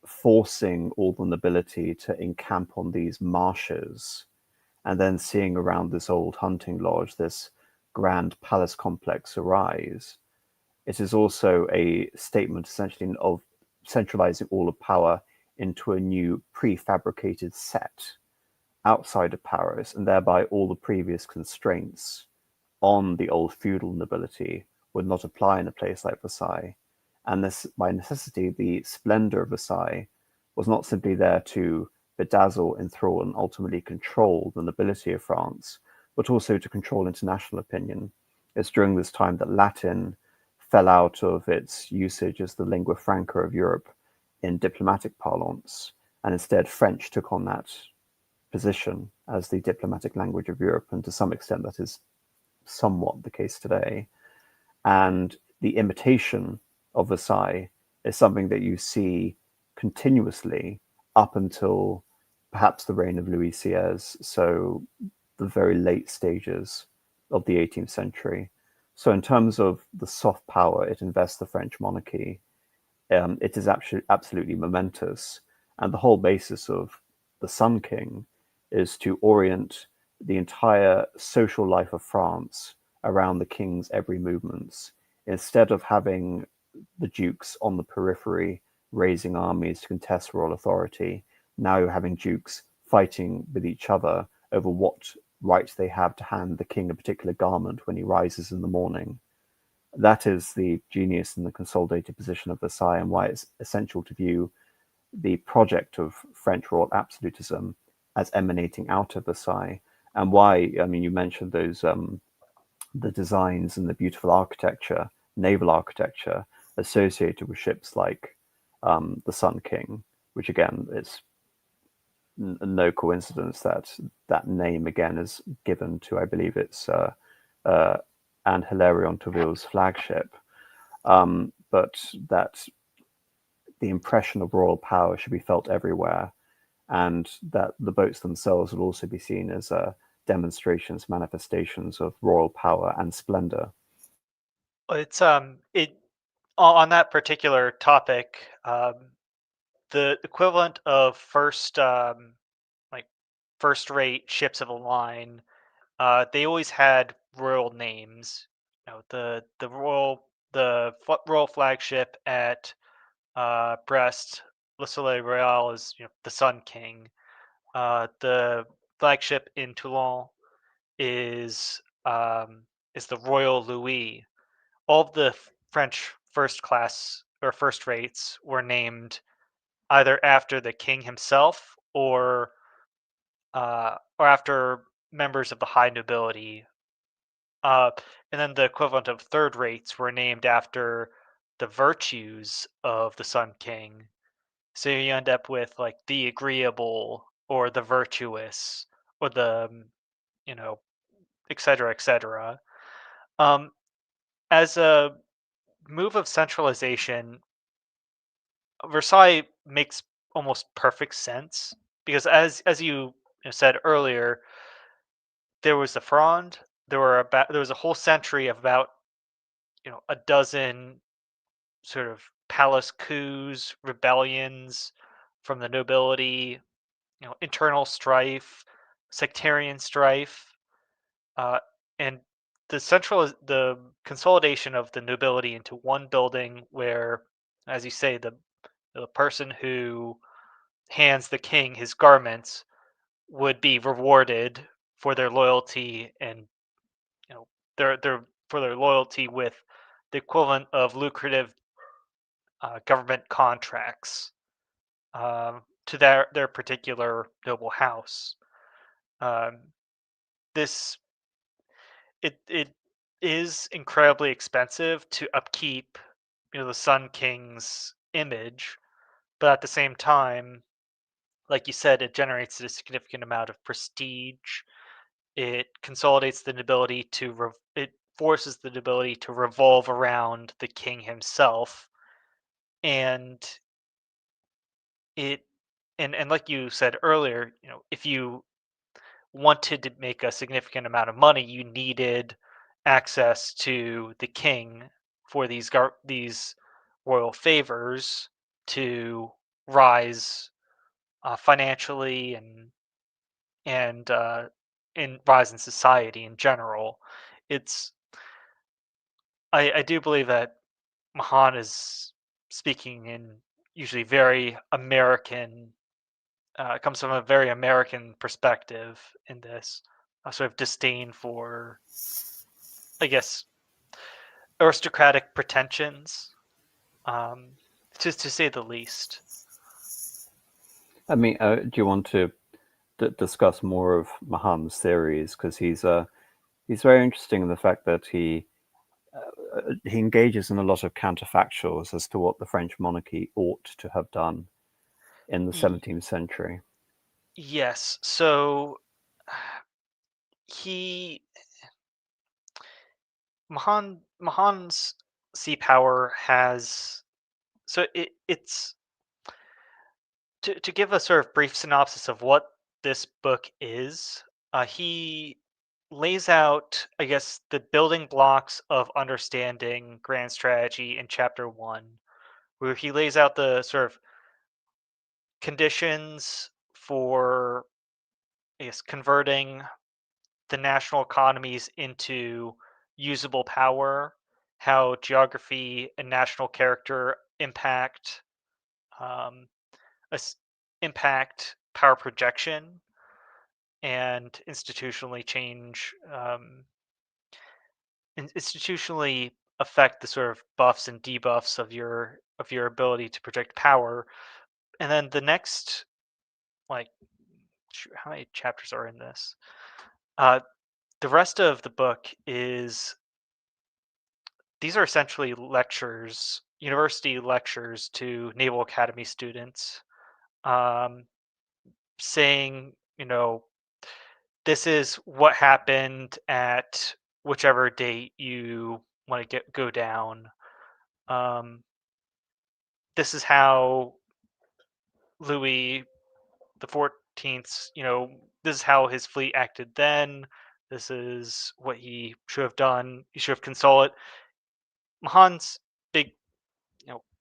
forcing all the nobility to encamp on these marshes, and then seeing around this old hunting lodge this grand palace complex arise, it is also a statement essentially of centralizing all of power into a new prefabricated set outside of Paris, and thereby all the previous constraints on the old feudal nobility would not apply in a place like Versailles. And this, by necessity, the splendor of Versailles was not simply there to bedazzle, enthrall, and ultimately control the nobility of France, but also to control international opinion. It's during this time that Latin fell out of its usage as the lingua franca of Europe in diplomatic parlance, and instead French took on that position as the diplomatic language of Europe, and to some extent that is somewhat the case today. And the imitation of Versailles is something that you see continuously up until perhaps the reign of Louis XVI, so the very late stages of the 18th century. So, in terms of the soft power it invests the French monarchy, it is absolutely momentous. And the whole basis of the Sun King is to orient the entire social life of France around the king's every movements. Instead of having the dukes on the periphery raising armies to contest royal authority, now you're having dukes fighting with each other over what right they have to hand the king a particular garment when he rises in the morning. That is the genius in the consolidated position of Versailles, and why it's essential to view the project of French royal absolutism as emanating out of Versailles. And why, I mean, you mentioned those the designs and the beautiful architecture, naval architecture associated with ships like the Sun King, which again is no coincidence that that name again is given to, I believe it's Anne Hilarion Tourville's flagship, but that the impression of royal power should be felt everywhere, and that the boats themselves will also be seen as demonstrations, manifestations of royal power and splendor. It's it on that particular topic, the equivalent of like first rate ships of the line, they always had royal names. You know, the royal flagship at Brest, Le Soleil Royal is, you know, the Sun King. The flagship in Toulon is is the Royal Louis. All of the French first class or first rates were named either after the king himself or after members of the high nobility. Uh, and then the equivalent of third rates were named after the virtues of the Sun King. So you end up with like the agreeable or the virtuous or the you know, et cetera, et cetera. Um, as a move of centralization, Versailles makes almost perfect sense because as you said earlier, there was the Fronde. There was a whole century of about, you know, a dozen sort of palace coups, rebellions from the nobility, you know, internal strife, sectarian strife, uh, and the consolidation of the nobility into one building where, as you say, the person who hands the king his garments would be rewarded for their loyalty and, you know, their for their loyalty with the equivalent of lucrative government contracts to their particular noble house. Um, this it is incredibly expensive to upkeep, the Sun King's image, but at the same time, like you said, it generates a significant amount of prestige. It consolidates the ability it forces the ability to revolve around the king himself, and it and like you said earlier, if you wanted to make a significant amount of money, you needed access to the king for these royal favors to rise financially and rise in society in general. It's I do believe that Mahan is speaking in usually very American, comes from a very American perspective in this, a sort of disdain for, I guess, aristocratic pretensions, to say the least. I mean, do you want to discuss more of Mahan's theories? Because he's very interesting in the fact that he engages in a lot of counterfactuals as to what the French monarchy ought to have done in the Y- 17th century. yes, so he Mahan's sea power has so it's to give a sort of brief synopsis of what this book is. He lays out, I guess, the building blocks of understanding grand strategy in chapter one, where he lays out the sort of conditions for, I guess, converting the national economies into usable power, how geography and national character um, us- impact power projection and institutionally affect the sort of buffs and debuffs of your ability to project power. And then the next, like, how many chapters are in this? Uh, the rest of the book is these are essentially lectures, university lectures to Naval Academy students, um, saying, this is what happened at whichever date you want to go down. Um, this is how Louis the 14th, this is how his fleet acted then. This is what he should have done. He should have consolidated. Mahan's big,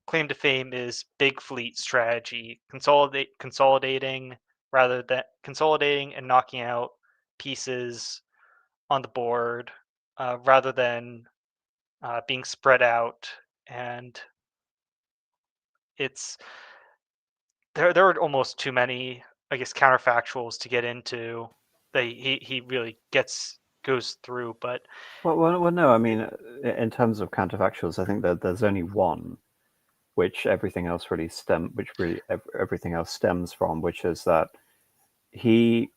claim to fame is big fleet strategy, consolidating and knocking out pieces on the board, rather than being spread out. And it's there are almost too many, I guess, counterfactuals to get into that he really goes through. But Well, no, I mean, in terms of counterfactuals, I think that there's only one which everything else stems from, which is that he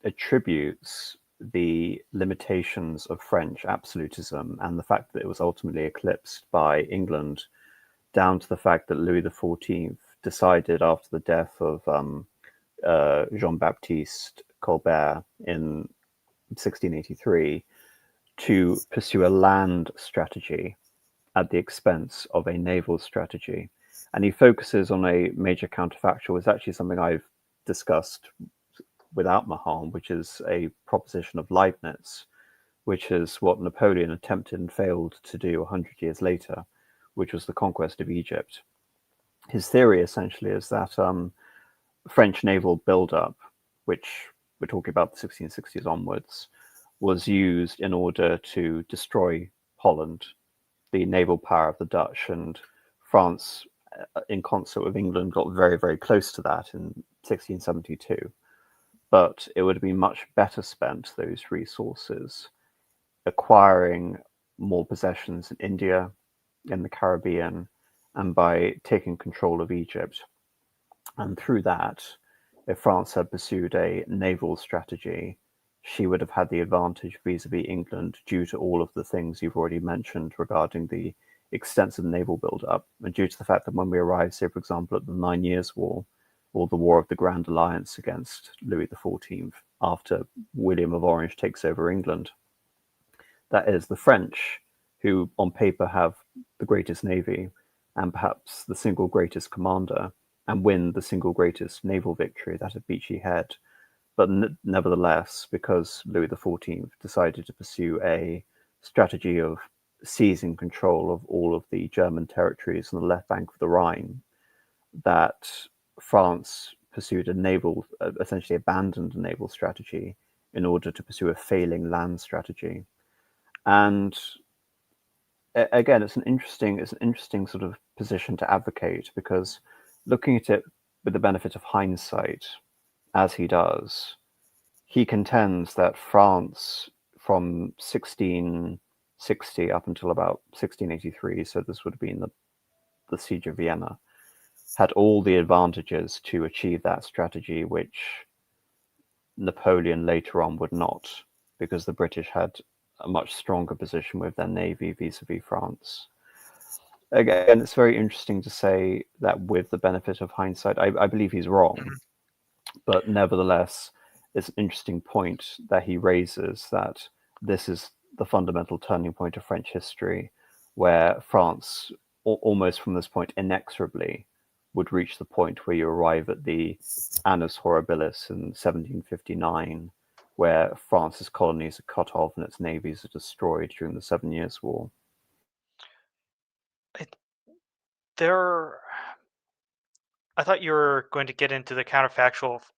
attributes the limitations of French absolutism and the fact that it was ultimately eclipsed by England down to the fact that Louis XIV decided after the death of Jean-Baptiste Colbert in 1683 to pursue a land strategy at the expense of a naval strategy. And he focuses on a major counterfactual. It's actually something I've discussed without Mahan, which is a proposition of Leibniz, which is what Napoleon attempted and failed to do 100 years later, which was the conquest of Egypt. His theory essentially is that French naval buildup, which we're talking about the 1660s onwards, was used in order to destroy Holland, the naval power of the Dutch, and France, in concert with England, got very, very close to that in 1672. But it would have been much better spent, those resources, acquiring more possessions in India, in the Caribbean and by taking control of Egypt. And through that, if France had pursued a naval strategy, she would have had the advantage vis-a-vis England due to all of the things you've already mentioned regarding the extensive naval build-up, and due to the fact that when we arrive, say, for example, at the 9 Years' War, or the War of the Grand Alliance against Louis XIV, after William of Orange takes over England, that is the French, who on paper have the greatest navy and perhaps the single greatest commander, and win the single greatest naval victory, that of Beachy Head. But nevertheless, because Louis XIV decided to pursue a strategy of seizing control of all of the German territories on the left bank of the Rhine, that France pursued a naval, essentially abandoned a naval strategy in order to pursue a failing land strategy. And again, it's an interesting sort of position to advocate, because looking at it with the benefit of hindsight, as he does, he contends that France from 1660 up until about 1683, so this would have been the Siege of Vienna, had all the advantages to achieve that strategy, which Napoleon later on would not, because the British had a much stronger position with their navy vis-a-vis France. Again, it's very interesting to say that with the benefit of hindsight. I believe he's wrong, Mhm. but nevertheless, it's an interesting point that he raises, that this is the fundamental turning point of French history, where France, almost from this point inexorably, would reach the point where you arrive at the Annus Horribilis in 1759, where France's colonies are cut off and its navies are destroyed during the 7 Years' War. It, there, I thought you were going to get into the counterfactual of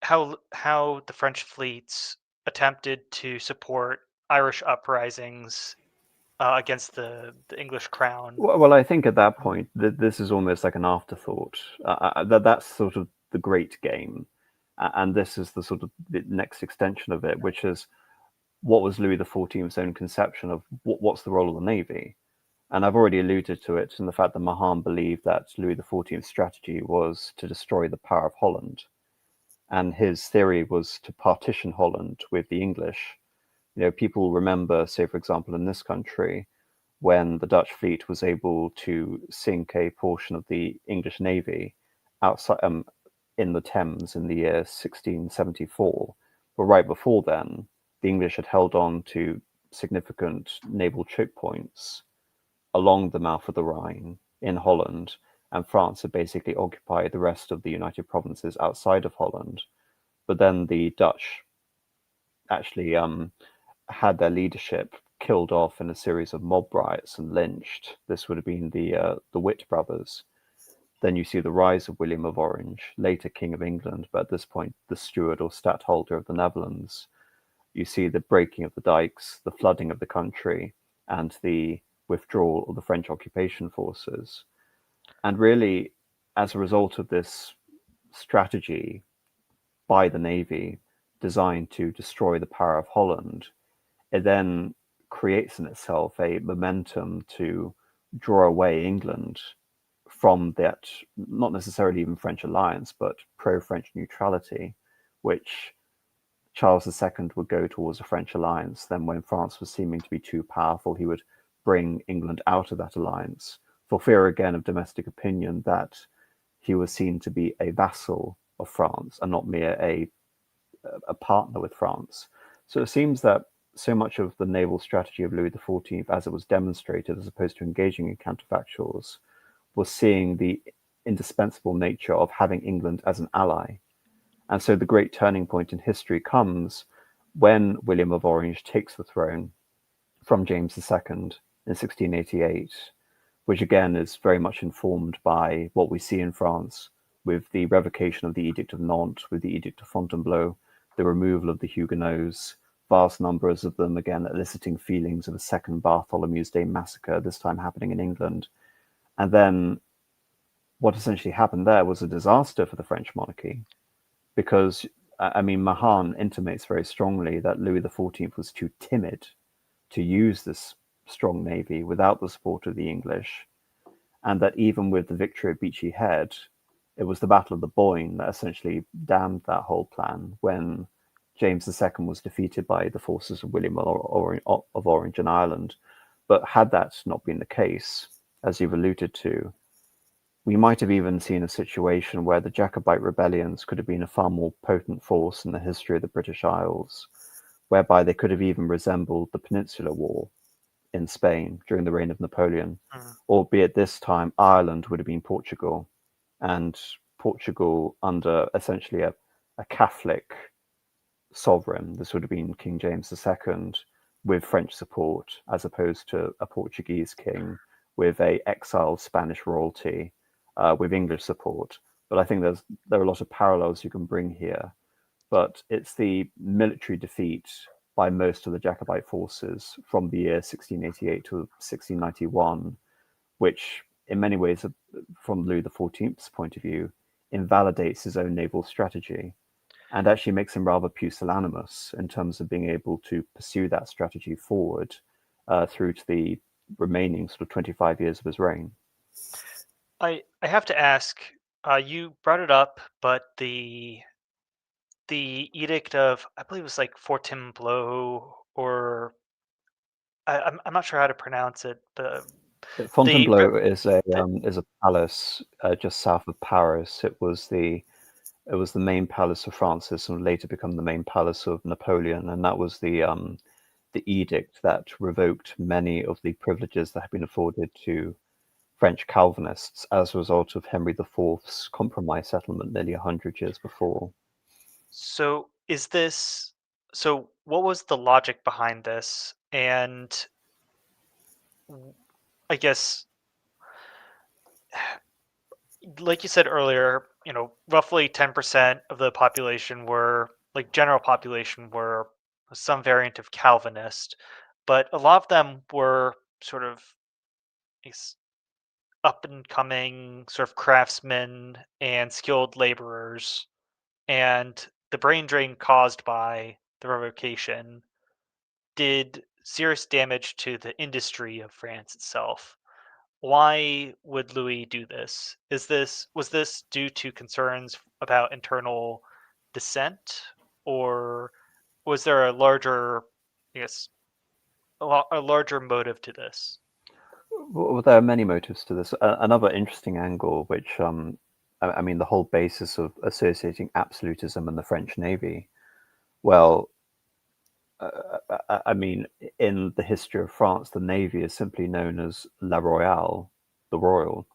how the French fleets attempted to support Irish uprisings against the English crown. Well, I think at that point, this is almost like an afterthought. That's sort of the great game, and this is the sort of the next extension of it, which is what was Louis XIV's own conception of what's the role of the navy. And I've already alluded to it in the fact that Mahan believed that Louis XIV's strategy was to destroy the power of Holland, and his theory was to partition Holland with the English. People remember, say, for example, in this country, when the Dutch fleet was able to sink a portion of the English navy outside in the Thames in the year 1674. But right before then, the English had held on to significant naval choke points along the mouth of the Rhine in Holland, and France had basically occupied the rest of the United Provinces outside of Holland. But then the Dutch actually had their leadership killed off in a series of mob riots and lynched. This would have been the Witt brothers. Then you see the rise of William of Orange, later King of England, but at this point the steward or stadtholder of the Netherlands. You see the breaking of the dikes, the flooding of the country, and the withdrawal of the French occupation forces. And really, as a result of this strategy by the Navy designed to destroy the power of Holland, it then creates in itself a momentum to draw away England from that, not necessarily even French alliance, but pro-French neutrality, which Charles II would go towards a French alliance. Then when France was seeming to be too powerful, he would bring England out of that alliance, for fear again of domestic opinion that he was seen to be a vassal of France and not mere a partner with France. So it seems that so much of the naval strategy of Louis XIV, as it was demonstrated, as opposed to engaging in counterfactuals, was seeing the indispensable nature of having England as an ally. And so the great turning point in history comes when William of Orange takes the throne from James II in 1688, which again is very much informed by what we see in France with the revocation of the Edict of Nantes, with the Edict of Fontainebleau, the removal of the Huguenots, vast numbers of them again eliciting feelings of a second Bartholomew's Day massacre, this time happening in England. And then what essentially happened there was a disaster for the French monarchy, because, I mean, Mahan intimates very strongly that Louis XIV was too timid to use this strong navy, without the support of the English, and that even with the victory at Beachy Head, it was the Battle of the Boyne that essentially damned that whole plan when James II was defeated by the forces of William of Orange and Ireland. But had that not been the case, as you've alluded to, we might have even seen a situation where the Jacobite rebellions could have been a far more potent force in the history of the British Isles, whereby they could have even resembled the Peninsular War in Spain during the reign of Napoleon, Mm. albeit this time Ireland would have been Portugal, and Portugal under essentially a Catholic sovereign. This would have been King James II with French support, as opposed to a Portuguese king with a exiled Spanish royalty with English support. But I think there are a lot of parallels you can bring here. But it's the military defeat by most of the Jacobite forces from the year 1688 to 1691, which in many ways, from Louis XIV's point of view, invalidates his own naval strategy and actually makes him rather pusillanimous in terms of being able to pursue that strategy forward through to the remaining sort of 25 years of his reign. I have to ask. You brought it up, but the edict of, I believe it was like Fontainebleau, or I'm not sure how to pronounce it, but the Fontainebleau is a palace just south of Paris. It was the main palace of Francis and would later become the main palace of Napoleon, and that was the edict that revoked many of the privileges that had been afforded to French Calvinists as a result of Henry IV's compromise settlement nearly 100 years before. So what was the logic behind this? And I guess, like you said earlier, roughly 10% of the population were, like, general population were some variant of Calvinist, but a lot of them were sort of these up and coming sort of craftsmen and skilled laborers, and the brain drain caused by the revocation did serious damage to the industry of France itself. Why would Louis do this? Was this due to concerns about internal dissent, or was there a larger, I guess, a larger motive to this? Well, there are many motives to this. Another interesting angle, which I mean, the whole basis of associating absolutism and the French Navy. Well, I mean, in the history of France, the Navy is simply known as La Royale, the Royal,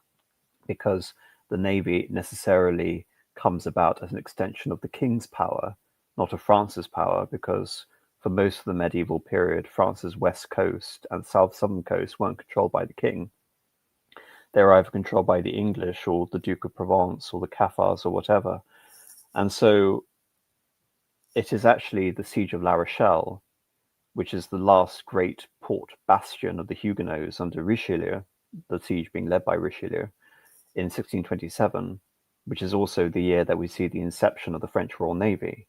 because the Navy necessarily comes about as an extension of the King's power, not of France's power, because for most of the medieval period, France's west coast and southern coast weren't controlled by the King. They were either controlled by the English or the Duke of Provence or the Cathars or whatever. And so it is actually the siege of La Rochelle, which is the last great port bastion of the Huguenots under Richelieu, the siege being led by Richelieu, in 1627, which is also the year that we see the inception of the French Royal Navy.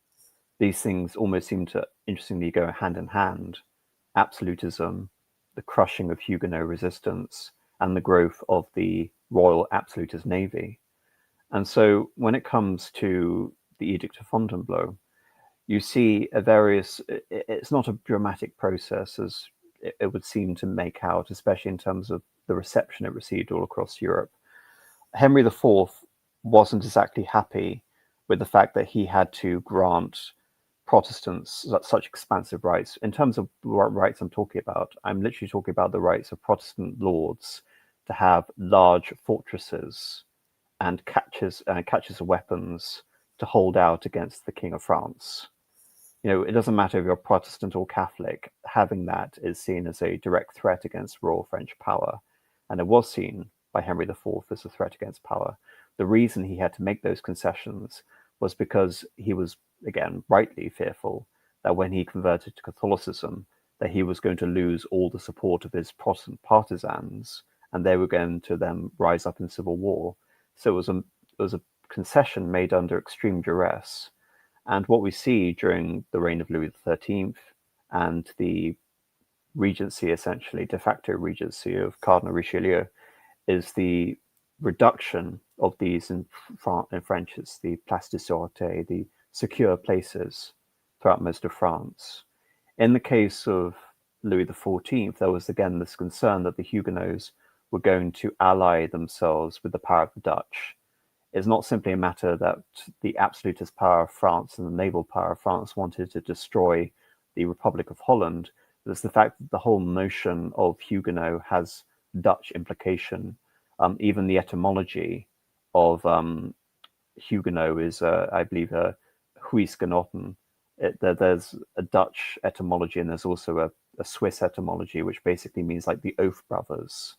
These things almost seem to interestingly go hand in hand. Absolutism, the crushing of Huguenot resistance, and the growth of the Royal Absolutist Navy. And so when it comes to the Edict of Fontainebleau, you see it's not a dramatic process as it would seem to make out, especially in terms of the reception it received all across Europe. Henry IV wasn't exactly happy with the fact that he had to grant Protestants such expansive rights. In terms of what rights I'm talking about, I'm literally talking about the rights of Protestant lords to have large fortresses and catches of weapons to hold out against the King of France. It doesn't matter if you're Protestant or Catholic, having that is seen as a direct threat against royal French power. And it was seen by Henry IV as a threat against power. The reason he had to make those concessions was because he was, again, rightly fearful that when he converted to Catholicism, that he was going to lose all the support of his Protestant partisans, and they were going to then rise up in civil war. So it was a concession made under extreme duress. And what we see during the reign of Louis XIII and the regency, essentially, de facto regency of Cardinal Richelieu, is the reduction of these in French, it's the place de sûreté, the secure places throughout most of France. In the case of Louis XIV, there was again this concern that the Huguenots were going to ally themselves with the power of the Dutch. It's not simply a matter that the absolutist power of France and the naval power of France wanted to destroy the Republic of Holland, but it's the fact that the whole notion of Huguenot has Dutch implication. Even the etymology of Huguenot is, I believe, Huisgenoten. There's a Dutch etymology and there's also a Swiss etymology, which basically means like the Oath Brothers.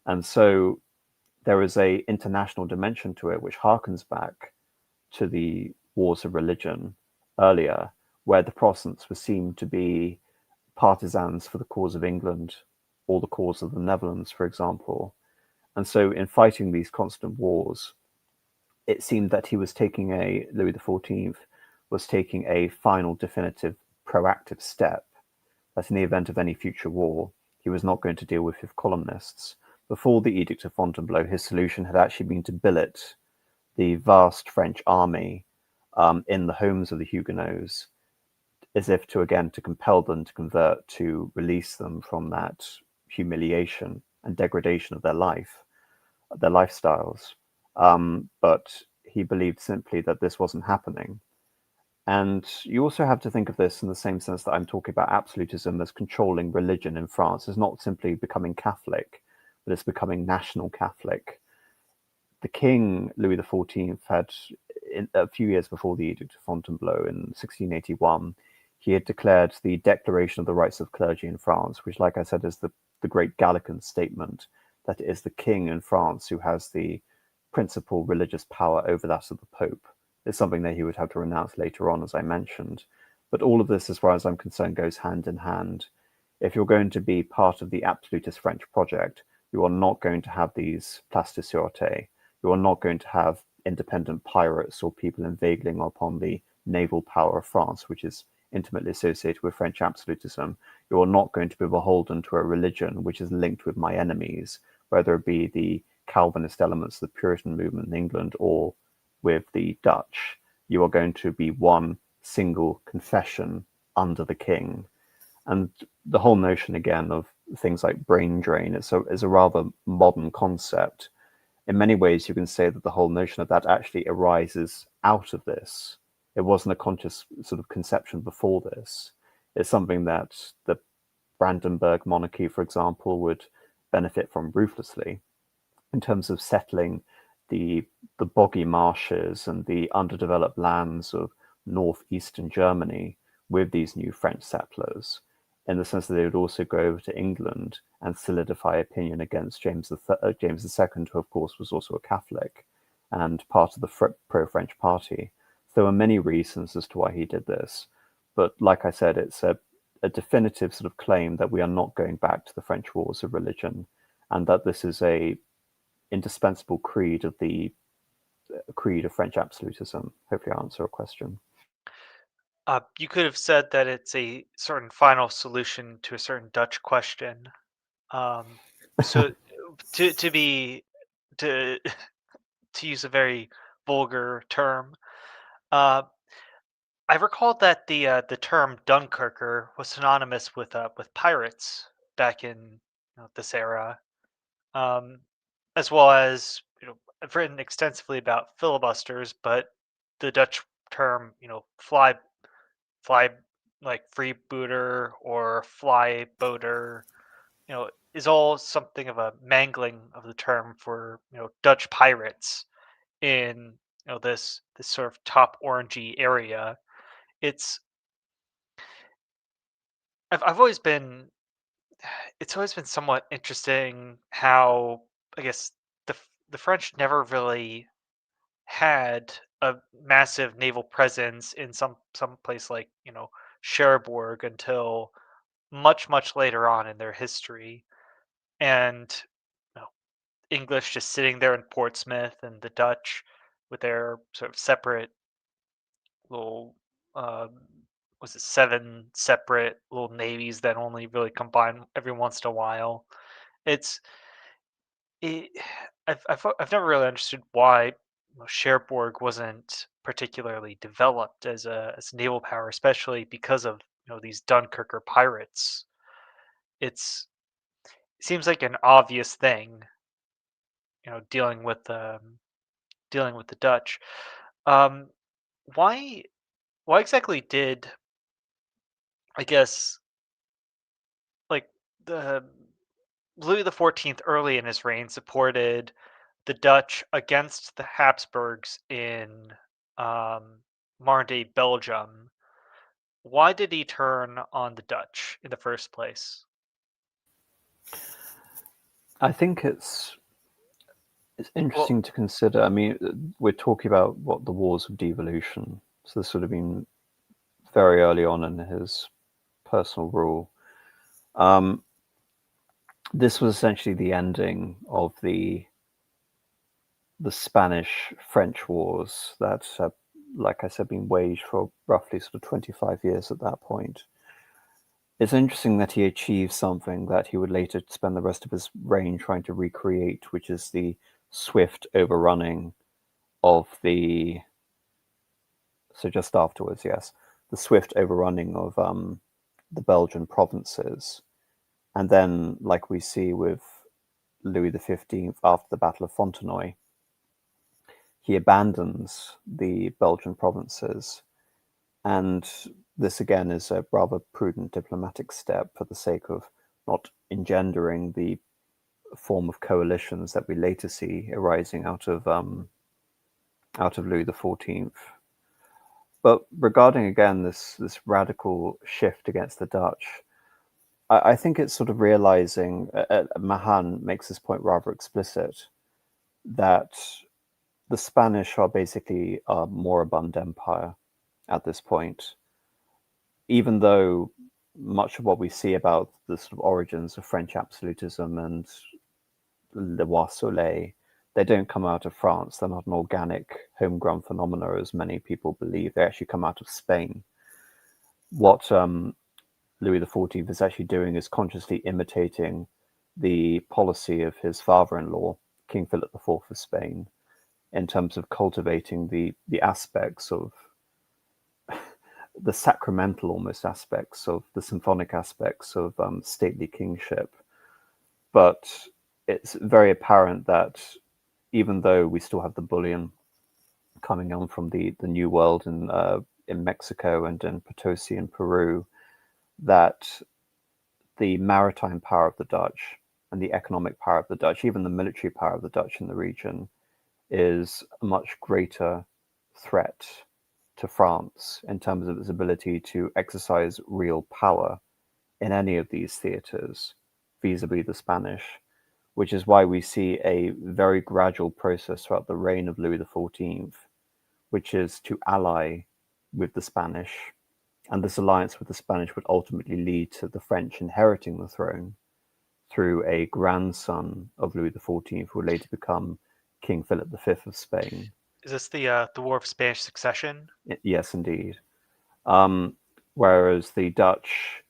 And so there is a international dimension to it, which harkens back to the wars of religion earlier, where the Protestants were seen to be partisans for the cause of England or the cause of the Netherlands, for example. And so in fighting these constant wars, it seemed that Louis XIV was taking a final, definitive, proactive step, that in the event of any future war, he was not going to deal with fifth columnists. Before the Edict of Fontainebleau, his solution had actually been to billet the vast French army in the homes of the Huguenots, as if to compel them to convert, to release them from that humiliation and degradation of their lifestyles. But he believed simply that this wasn't happening. And you also have to think of this in the same sense that I'm talking about absolutism as controlling religion in France. It's not simply becoming Catholic, but it's becoming national Catholic. The king, Louis XIV, had, a few years before the Edict of Fontainebleau in 1681, he had declared the Declaration of the Rights of Clergy in France, which, like I said, is the great Gallican statement that it is the king in France who has the principal religious power over that of the Pope. It's something that he would have to renounce later on, as I mentioned. But all of this, as far as I'm concerned, goes hand in hand. If you're going to be part of the absolutist French project, you are not going to have these place de sûreté. You are not going to have independent pirates or people inveigling upon the naval power of France, which is intimately associated with French absolutism. You are not going to be beholden to a religion which is linked with my enemies, whether it be the Calvinist elements of the Puritan movement in England or with the Dutch. You are going to be one single confession under the king. And the whole notion, again, of things like brain drain is a rather modern concept. In many ways, you can say that the whole notion of that actually arises out of this. It wasn't a conscious sort of conception before this. It's something that the Brandenburg monarchy, for example, would benefit from ruthlessly in terms of settling the boggy marshes and the underdeveloped lands of northeastern Germany with these new French settlers, in the sense that they would also go over to England and solidify opinion against James II, who of course was also a Catholic and part of the pro-French party. There were many reasons as to why he did this, but like I said, it's a definitive sort of claim that we are not going back to the French wars of religion, and that this is a indispensable creed of French absolutism. Hopefully, I answer a question. You could have said that it's a certain final solution to a certain Dutch question. Um, so to be to to use a very vulgar term, uh, I recall that the term Dunkirker was synonymous with pirates back in this era, um, as well as I've written extensively about filibusters, but the Dutch term fly like freebooter or fly boater, is all something of a mangling of the term for Dutch pirates in this sort of top orangey area. It's I've always been it's always been somewhat interesting how I guess the French never really had a massive naval presence in some place like Cherbourg until much later on in their history, and you know, English just sitting there in Portsmouth and the Dutch with their sort of separate little uh, was it 7 separate little navies that only really combine every once in a while. It's it, I've never really understood why Cherbourg wasn't particularly developed as a naval power, especially because of these Dunkirker pirates. It's it seems like an obvious thing, dealing with the Dutch. Um, why why exactly did, I guess, like, the Louis XIV early in his reign supported the Dutch against the Habsburgs in modern day Belgium? Why did he turn on the Dutch in the first place? I think it's Well, interesting to consider. I mean, we're talking about what the wars of devolution. So this would have been very early on in his personal rule. Um, this was essentially the ending of the Spanish-French wars that have, like I said, been waged for roughly sort of 25 years at that point. It's interesting that he achieved something that he would later spend the rest of his reign trying to recreate, which is the swift overrunning of the. So just afterwards, yes, the swift overrunning of the Belgian provinces, and then, like we see with Louis XV after the Battle of Fontenoy, he abandons the Belgian provinces. And this again is a rather prudent diplomatic step for the sake of not engendering the form of coalitions that we later see arising out of Louis XIV. But regarding again this radical shift against the Dutch, I think it's sort of realizing. Mahan makes this point rather explicit that the Spanish are basically a moribund empire at this point, even though much of what we see about the sort of origins of French absolutism and le roi soleil, they don't come out of France. They're not an organic, homegrown phenomena, as many people believe. They actually come out of Spain. What Louis XIV is actually doing is consciously imitating the policy of his father-in-law, King Philip IV of Spain, in terms of cultivating the aspects of the sacramental almost aspects of the symphonic aspects of stately kingship. But it's very apparent that even though we still have the bullion coming on from the New World in Mexico and in Potosi in Peru, that the maritime power of the Dutch and the economic power of the Dutch, even the military power of the Dutch in the region, is a much greater threat to France in terms of its ability to exercise real power in any of these theaters vis-a-vis the Spanish, which is why we see a very gradual process throughout the reign of Louis XIV, which is to ally with the Spanish. And this alliance with the Spanish would ultimately lead to the French inheriting the throne through a grandson of Louis XIV, who would later become King Philip V of Spain. Is this the War of Spanish Succession? Yes, indeed. Um, Whereas the Dutch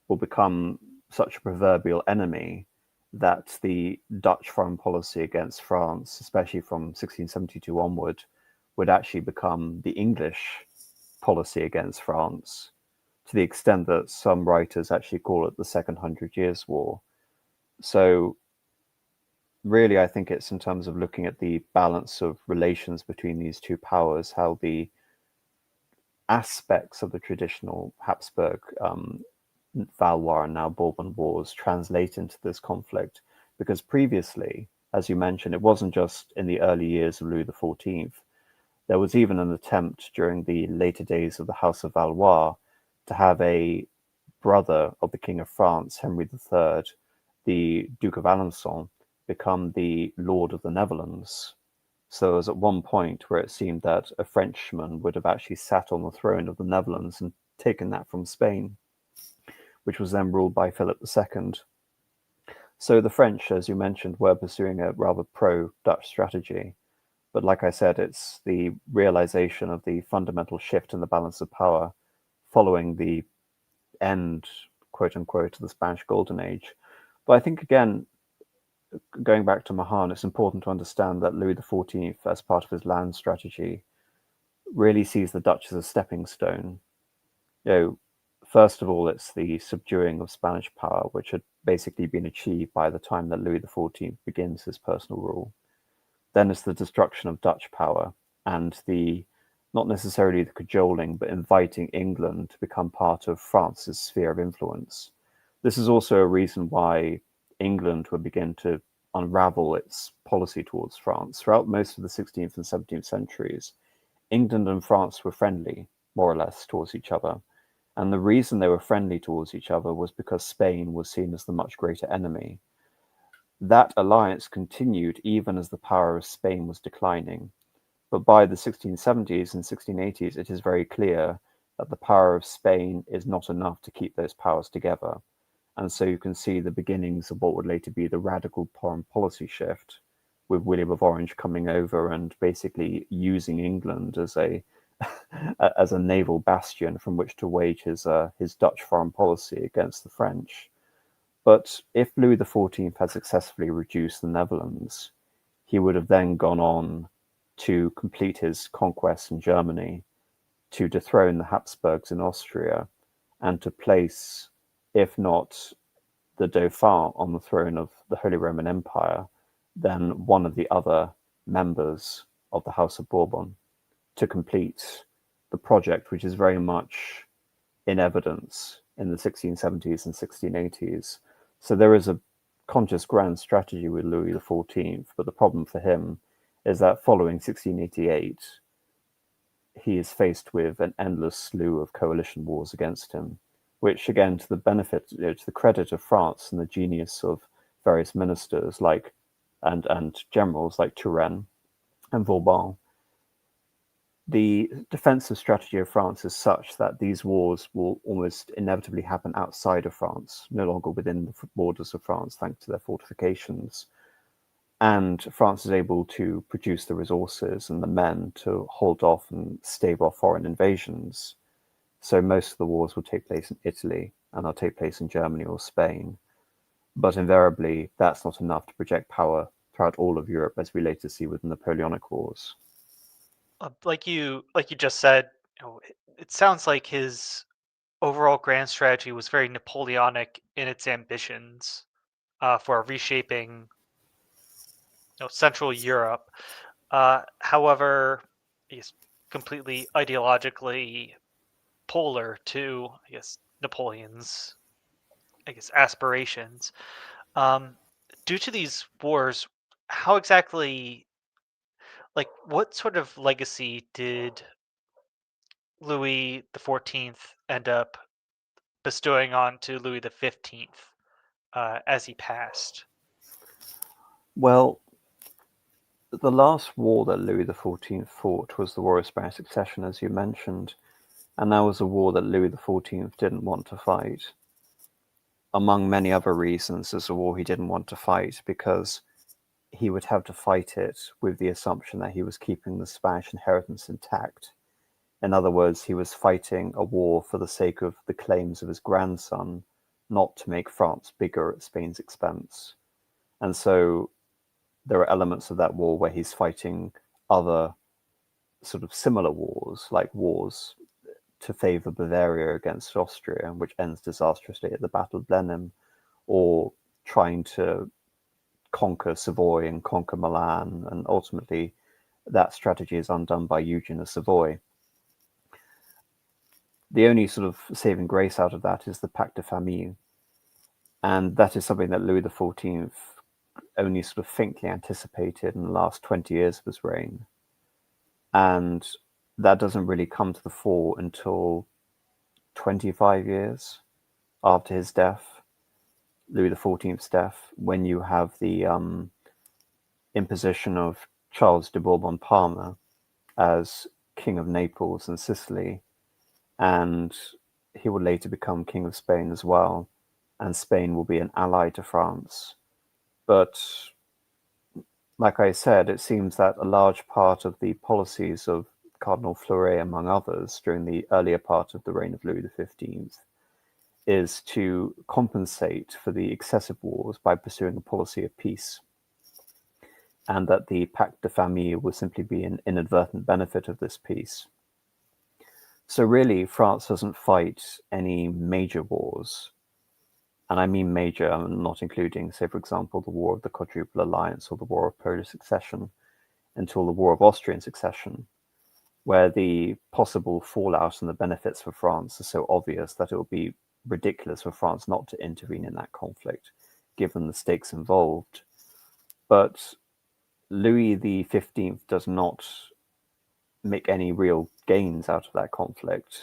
will become such a proverbial enemy that the Dutch foreign policy against France, especially from 1672 onward, would actually become the English policy against France, to the extent that some writers actually call it the Second Hundred Years' War. So really, I think it's in terms of looking at the balance of relations between these two powers, how the aspects of the traditional Habsburg Valois and now Bourbon wars translate into this conflict. Because previously, as you mentioned, it wasn't just in the early years of Louis XIV. There was even an attempt during the later days of the House of Valois to have a brother of the King of France, Henry III, the Duke of Alençon, become the Lord of the Netherlands. So there was at one point where it seemed that a Frenchman would have actually sat on the throne of the Netherlands and taken that from Spain, which was then ruled by Philip II. So the French, as you mentioned, were pursuing a rather pro-Dutch strategy. But like I said, it's the realization of the fundamental shift in the balance of power following the end, quote unquote, of the Spanish Golden Age. But I think, again, going back to Mahan, it's important to understand that Louis XIV, as part of his land strategy, really sees the Dutch as a stepping stone. First of all, it's the subduing of Spanish power, which had basically been achieved by the time that Louis XIV begins his personal rule. Then it's the destruction of Dutch power and the not necessarily the cajoling, but inviting England to become part of France's sphere of influence. This is also a reason why England would begin to unravel its policy towards France. Throughout most of the 16th and 17th centuries, England and France were friendly, more or less, towards each other. And the reason they were friendly towards each other was because Spain was seen as the much greater enemy. That alliance continued even as the power of Spain was declining. But by the 1670s and 1680s, it is very clear that the power of Spain is not enough to keep those powers together. And so you can see the beginnings of what would later be the radical foreign policy shift, with William of Orange coming over and basically using England as a as a naval bastion from which to wage his Dutch foreign policy against the French. But if Louis XIV had successfully reduced the Netherlands, he would have then gone on to complete his conquests in Germany, to dethrone the Habsburgs in Austria, and to place, if not the Dauphin on the throne of the Holy Roman Empire, then one of the other members of the House of Bourbon, to complete the project, which is very much in evidence in the 1670s and 1680s. So there is a conscious grand strategy with Louis XIV, but the problem for him is that following 1688, he is faced with an endless slew of coalition wars against him, which, again, to the benefit, to the credit of France and the genius of various ministers and generals like Turenne and Vauban, the defensive strategy of France is such that these wars will almost inevitably happen outside of France, no longer within the borders of France, thanks to their fortifications. And France is able to produce the resources and the men to hold off and stave off foreign invasions. So most of the wars will take place in Italy, and they'll take place in Germany or Spain. But invariably, that's not enough to project power throughout all of Europe, as we later see with the Napoleonic Wars. Like you just said, it sounds like his overall grand strategy was very Napoleonic in its ambitions for reshaping, Central Europe. However, he's completely ideologically polar to, Napoleon's, aspirations. Due to these wars, how exactly, what sort of legacy did Louis XIV end up bestowing on to Louis XV as he passed? Well, the last war that Louis XIV fought was the War of Spanish Succession, as you mentioned, and that was a war that Louis XIV didn't want to fight. Among many other reasons, it's a war he didn't want to fight because he would have to fight it with the assumption that he was keeping the Spanish inheritance intact. In other words, he was fighting a war for the sake of the claims of his grandson, not to make France bigger at Spain's expense. And so there are elements of that war where he's fighting other sort of similar wars, like wars to favor Bavaria against Austria, which ends disastrously at the Battle of Blenheim, or trying to conquer Savoy and conquer Milan, and ultimately that strategy is undone by Eugene of Savoy. The only sort of saving grace out of that is the Pacte de Famille, and that is something that Louis XIV only sort of faintly anticipated in the last 20 years of his reign. And that doesn't really come to the fore until 25 years after his death, Louis XIV's death, when you have the imposition of Charles de Bourbon-Parma as King of Naples and Sicily, and he will later become King of Spain as well, and Spain will be an ally to France. But like I said, it seems that a large part of the policies of Cardinal Fleury, among others, during the earlier part of the reign of Louis XV, is to compensate for the excessive wars by pursuing a policy of peace, and that the Pacte de Famille will simply be an inadvertent benefit of this peace. So really, France doesn't fight any major wars. And I mean major, I'm not including, say, for example, the War of the Quadruple Alliance or the War of Polish Succession, until the War of Austrian Succession, where the possible fallout and the benefits for France are so obvious that it would be ridiculous for France not to intervene in that conflict, given the stakes involved. But Louis XV does not make any real gains out of that conflict.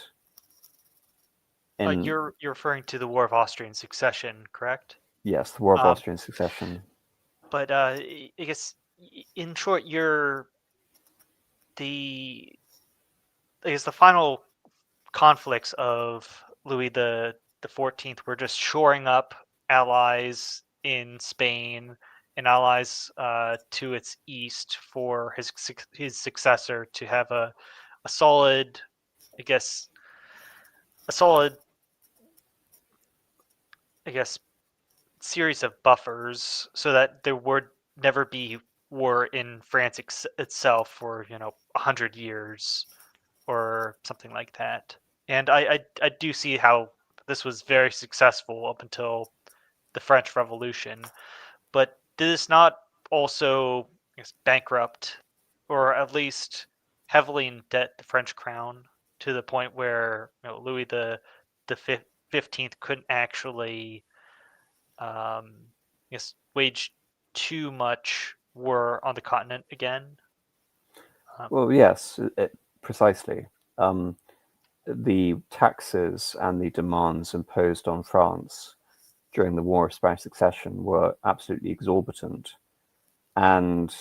You're referring to the War of Austrian Succession, correct? Yes, the War of Um, Austrian Succession. but I guess, in short, the the final conflicts of Louis the XIV were just shoring up allies in Spain and allies to its east for his successor to have a solid, I guess, a solid, I guess, series of buffers so that there would never be war in France itself for 100 years or something like that. And I do see how this was very successful up until the French Revolution, but did this not also, I guess, bankrupt or at least heavily in debt the French crown to the point where Louis the 15th couldn't actually wage too much war on the continent again? Well, yes, precisely. The taxes and the demands imposed on France during the War of Spanish Succession were absolutely exorbitant, and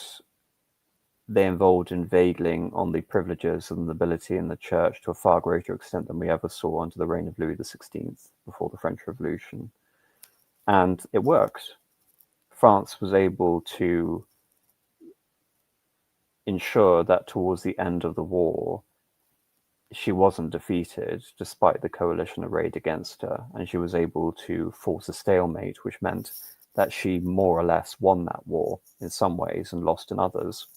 they involved inveigling on the privileges of the nobility in the church to a far greater extent than we ever saw under the reign of Louis XVI before the French Revolution. And it worked. France was able to ensure that towards the end of the war, she wasn't defeated despite the coalition arrayed against her, and she was able to force a stalemate, which meant that she more or less won that war in some ways and lost in others.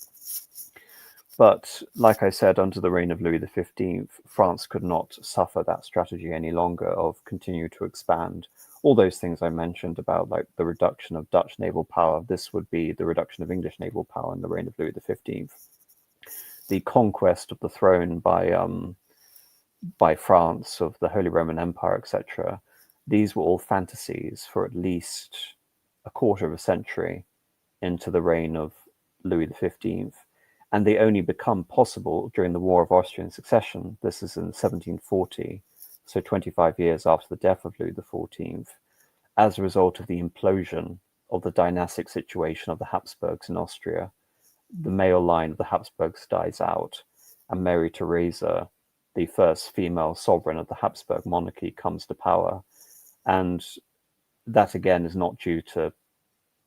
But like I said, under the reign of Louis XV, France could not suffer that strategy any longer of continue to expand. All those things I mentioned about like the reduction of Dutch naval power, this would be the reduction of English naval power in the reign of Louis XV. The conquest of the throne by France of the Holy Roman Empire, etc. These were all fantasies for at least a quarter of a century into the reign of Louis XV. And they only become possible during the War of Austrian Succession. This is in 1740, so 25 years after the death of Louis XIV, as a result of the implosion of the dynastic situation of the Habsburgs in Austria. The male line of the Habsburgs dies out, and Mary Theresa, the first female sovereign of the Habsburg monarchy, comes to power. And that again is not due to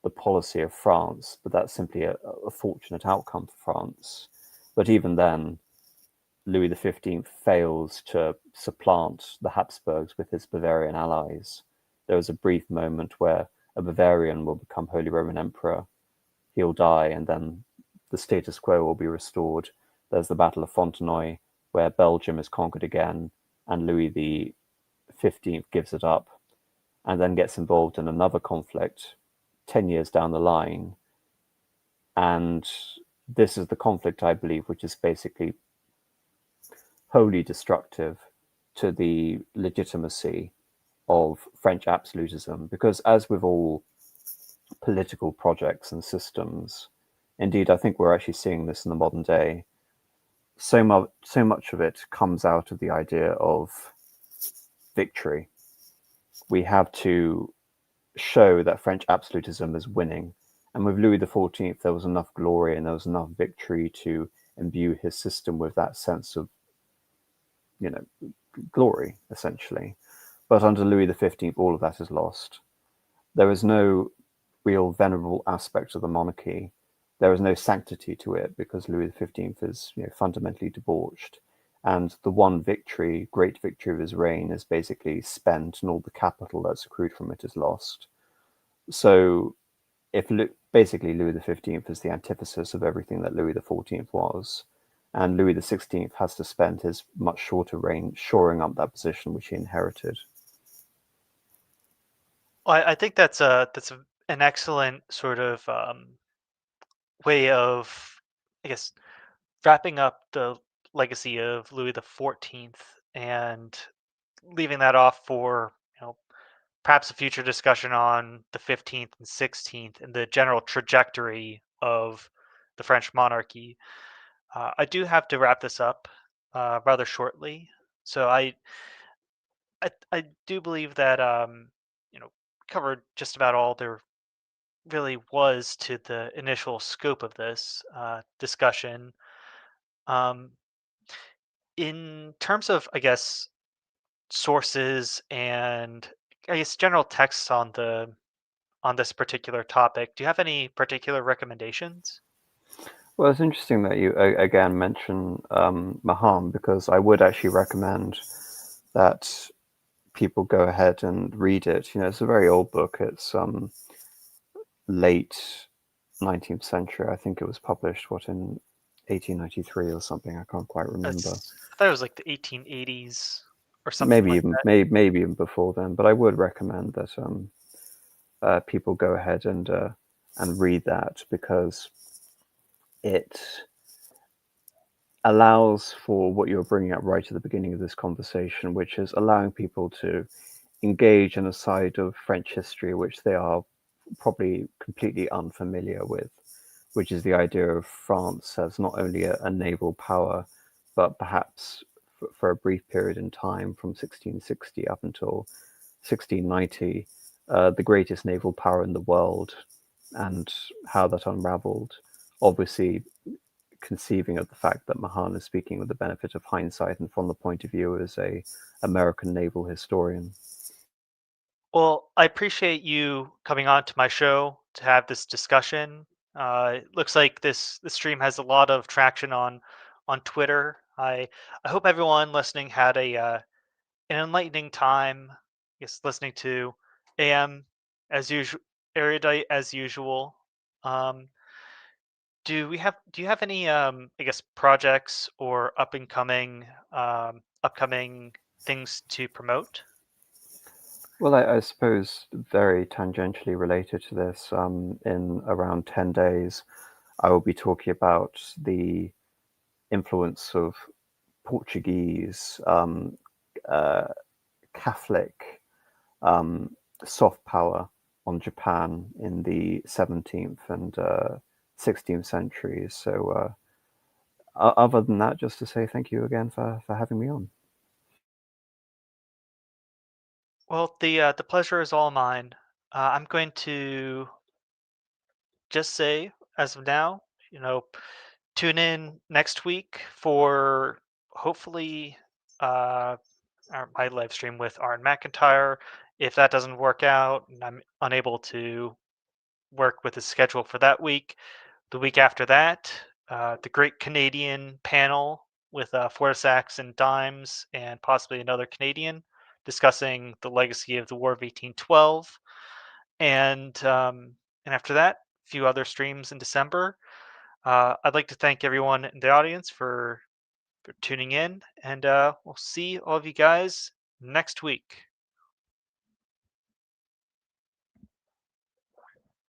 the policy of France, but that's simply a fortunate outcome for France. But even then, Louis XV fails to supplant the Habsburgs with his Bavarian allies. There was a brief moment where a Bavarian will become Holy Roman Emperor. He'll die, and then the status quo will be restored. There's the Battle of Fontenoy, where Belgium is conquered again, and Louis XV gives it up, and then gets involved in another conflict 10 years down the line. And this is the conflict, I believe, which is basically wholly destructive to the legitimacy of French absolutism, because as with all political projects and systems, indeed, I think we're actually seeing this in the modern day, so much of it comes out of the idea of victory. We have to show that French absolutism is winning. And with Louis XIV, there was enough glory and there was enough victory to imbue his system with that sense of, glory, essentially. But under Louis XV, all of that is lost. There is no real venerable aspect of the monarchy. there is no sanctity to it because Louis XV is fundamentally debauched, and the one victory, great victory of his reign, is basically spent, and all the capital that's accrued from it is lost. So, if basically Louis XV is the antithesis of everything that Louis XIV was, and Louis XVI has to spend his much shorter reign shoring up that position which he inherited. Well, I think an excellent sort of way of, I guess, wrapping up the legacy of Louis XIV and leaving that off for perhaps a future discussion on the 15th and 16th and the general trajectory of the French monarchy. I do have to wrap this up rather shortly, so I do believe that covered just about all there really was to the initial scope of this discussion. Um, in terms of, I guess, sources and I guess general texts on this particular topic, do you have any particular recommendations? Well, it's interesting that you again mention Mahan, because I would actually recommend that people go ahead and read it. It's a very old book. It's late 19th century. I think it was published in 1893 or something. I can't quite remember. I thought it was like the 1880s or something Maybe like even that. maybe even before then. But I would recommend that people go ahead and read that, because it allows for what you were bringing up right at the beginning of this conversation, which is allowing people to engage in a side of French history which they are probably completely unfamiliar with, which is the idea of France as not only a naval power, but perhaps for a brief period in time from 1660 up until 1690, the greatest naval power in the world, and how that unraveled. Obviously, conceiving of the fact that Mahan is speaking with the benefit of hindsight and from the point of view as a American naval historian. Well, I appreciate you coming on to my show to have this discussion. It looks like this stream has a lot of traction on Twitter. I hope everyone listening had an enlightening time. I guess listening to AM as usual, erudite as usual. Um, do you have any I guess projects or upcoming things to promote? Well, I suppose very tangentially related to this, in around 10 days, I will be talking about the influence of Portuguese uh, Catholic um, soft power on Japan in the 17th and 16th centuries. So, other than that, just to say thank you again for having me on. Well, the pleasure is all mine. I'm going to just say, as of now, you know, tune in next week for hopefully uh, my live stream with Aaron McIntyre. If that doesn't work out and I'm unable to work with the schedule for that week, the week after that, the Great Canadian Panel with Fortisax and Dimes and possibly another Canadian discussing the legacy of the War of 1812. And after that, a few other streams in December. I'd like to thank everyone in the audience for tuning in, and we'll see all of you guys next week.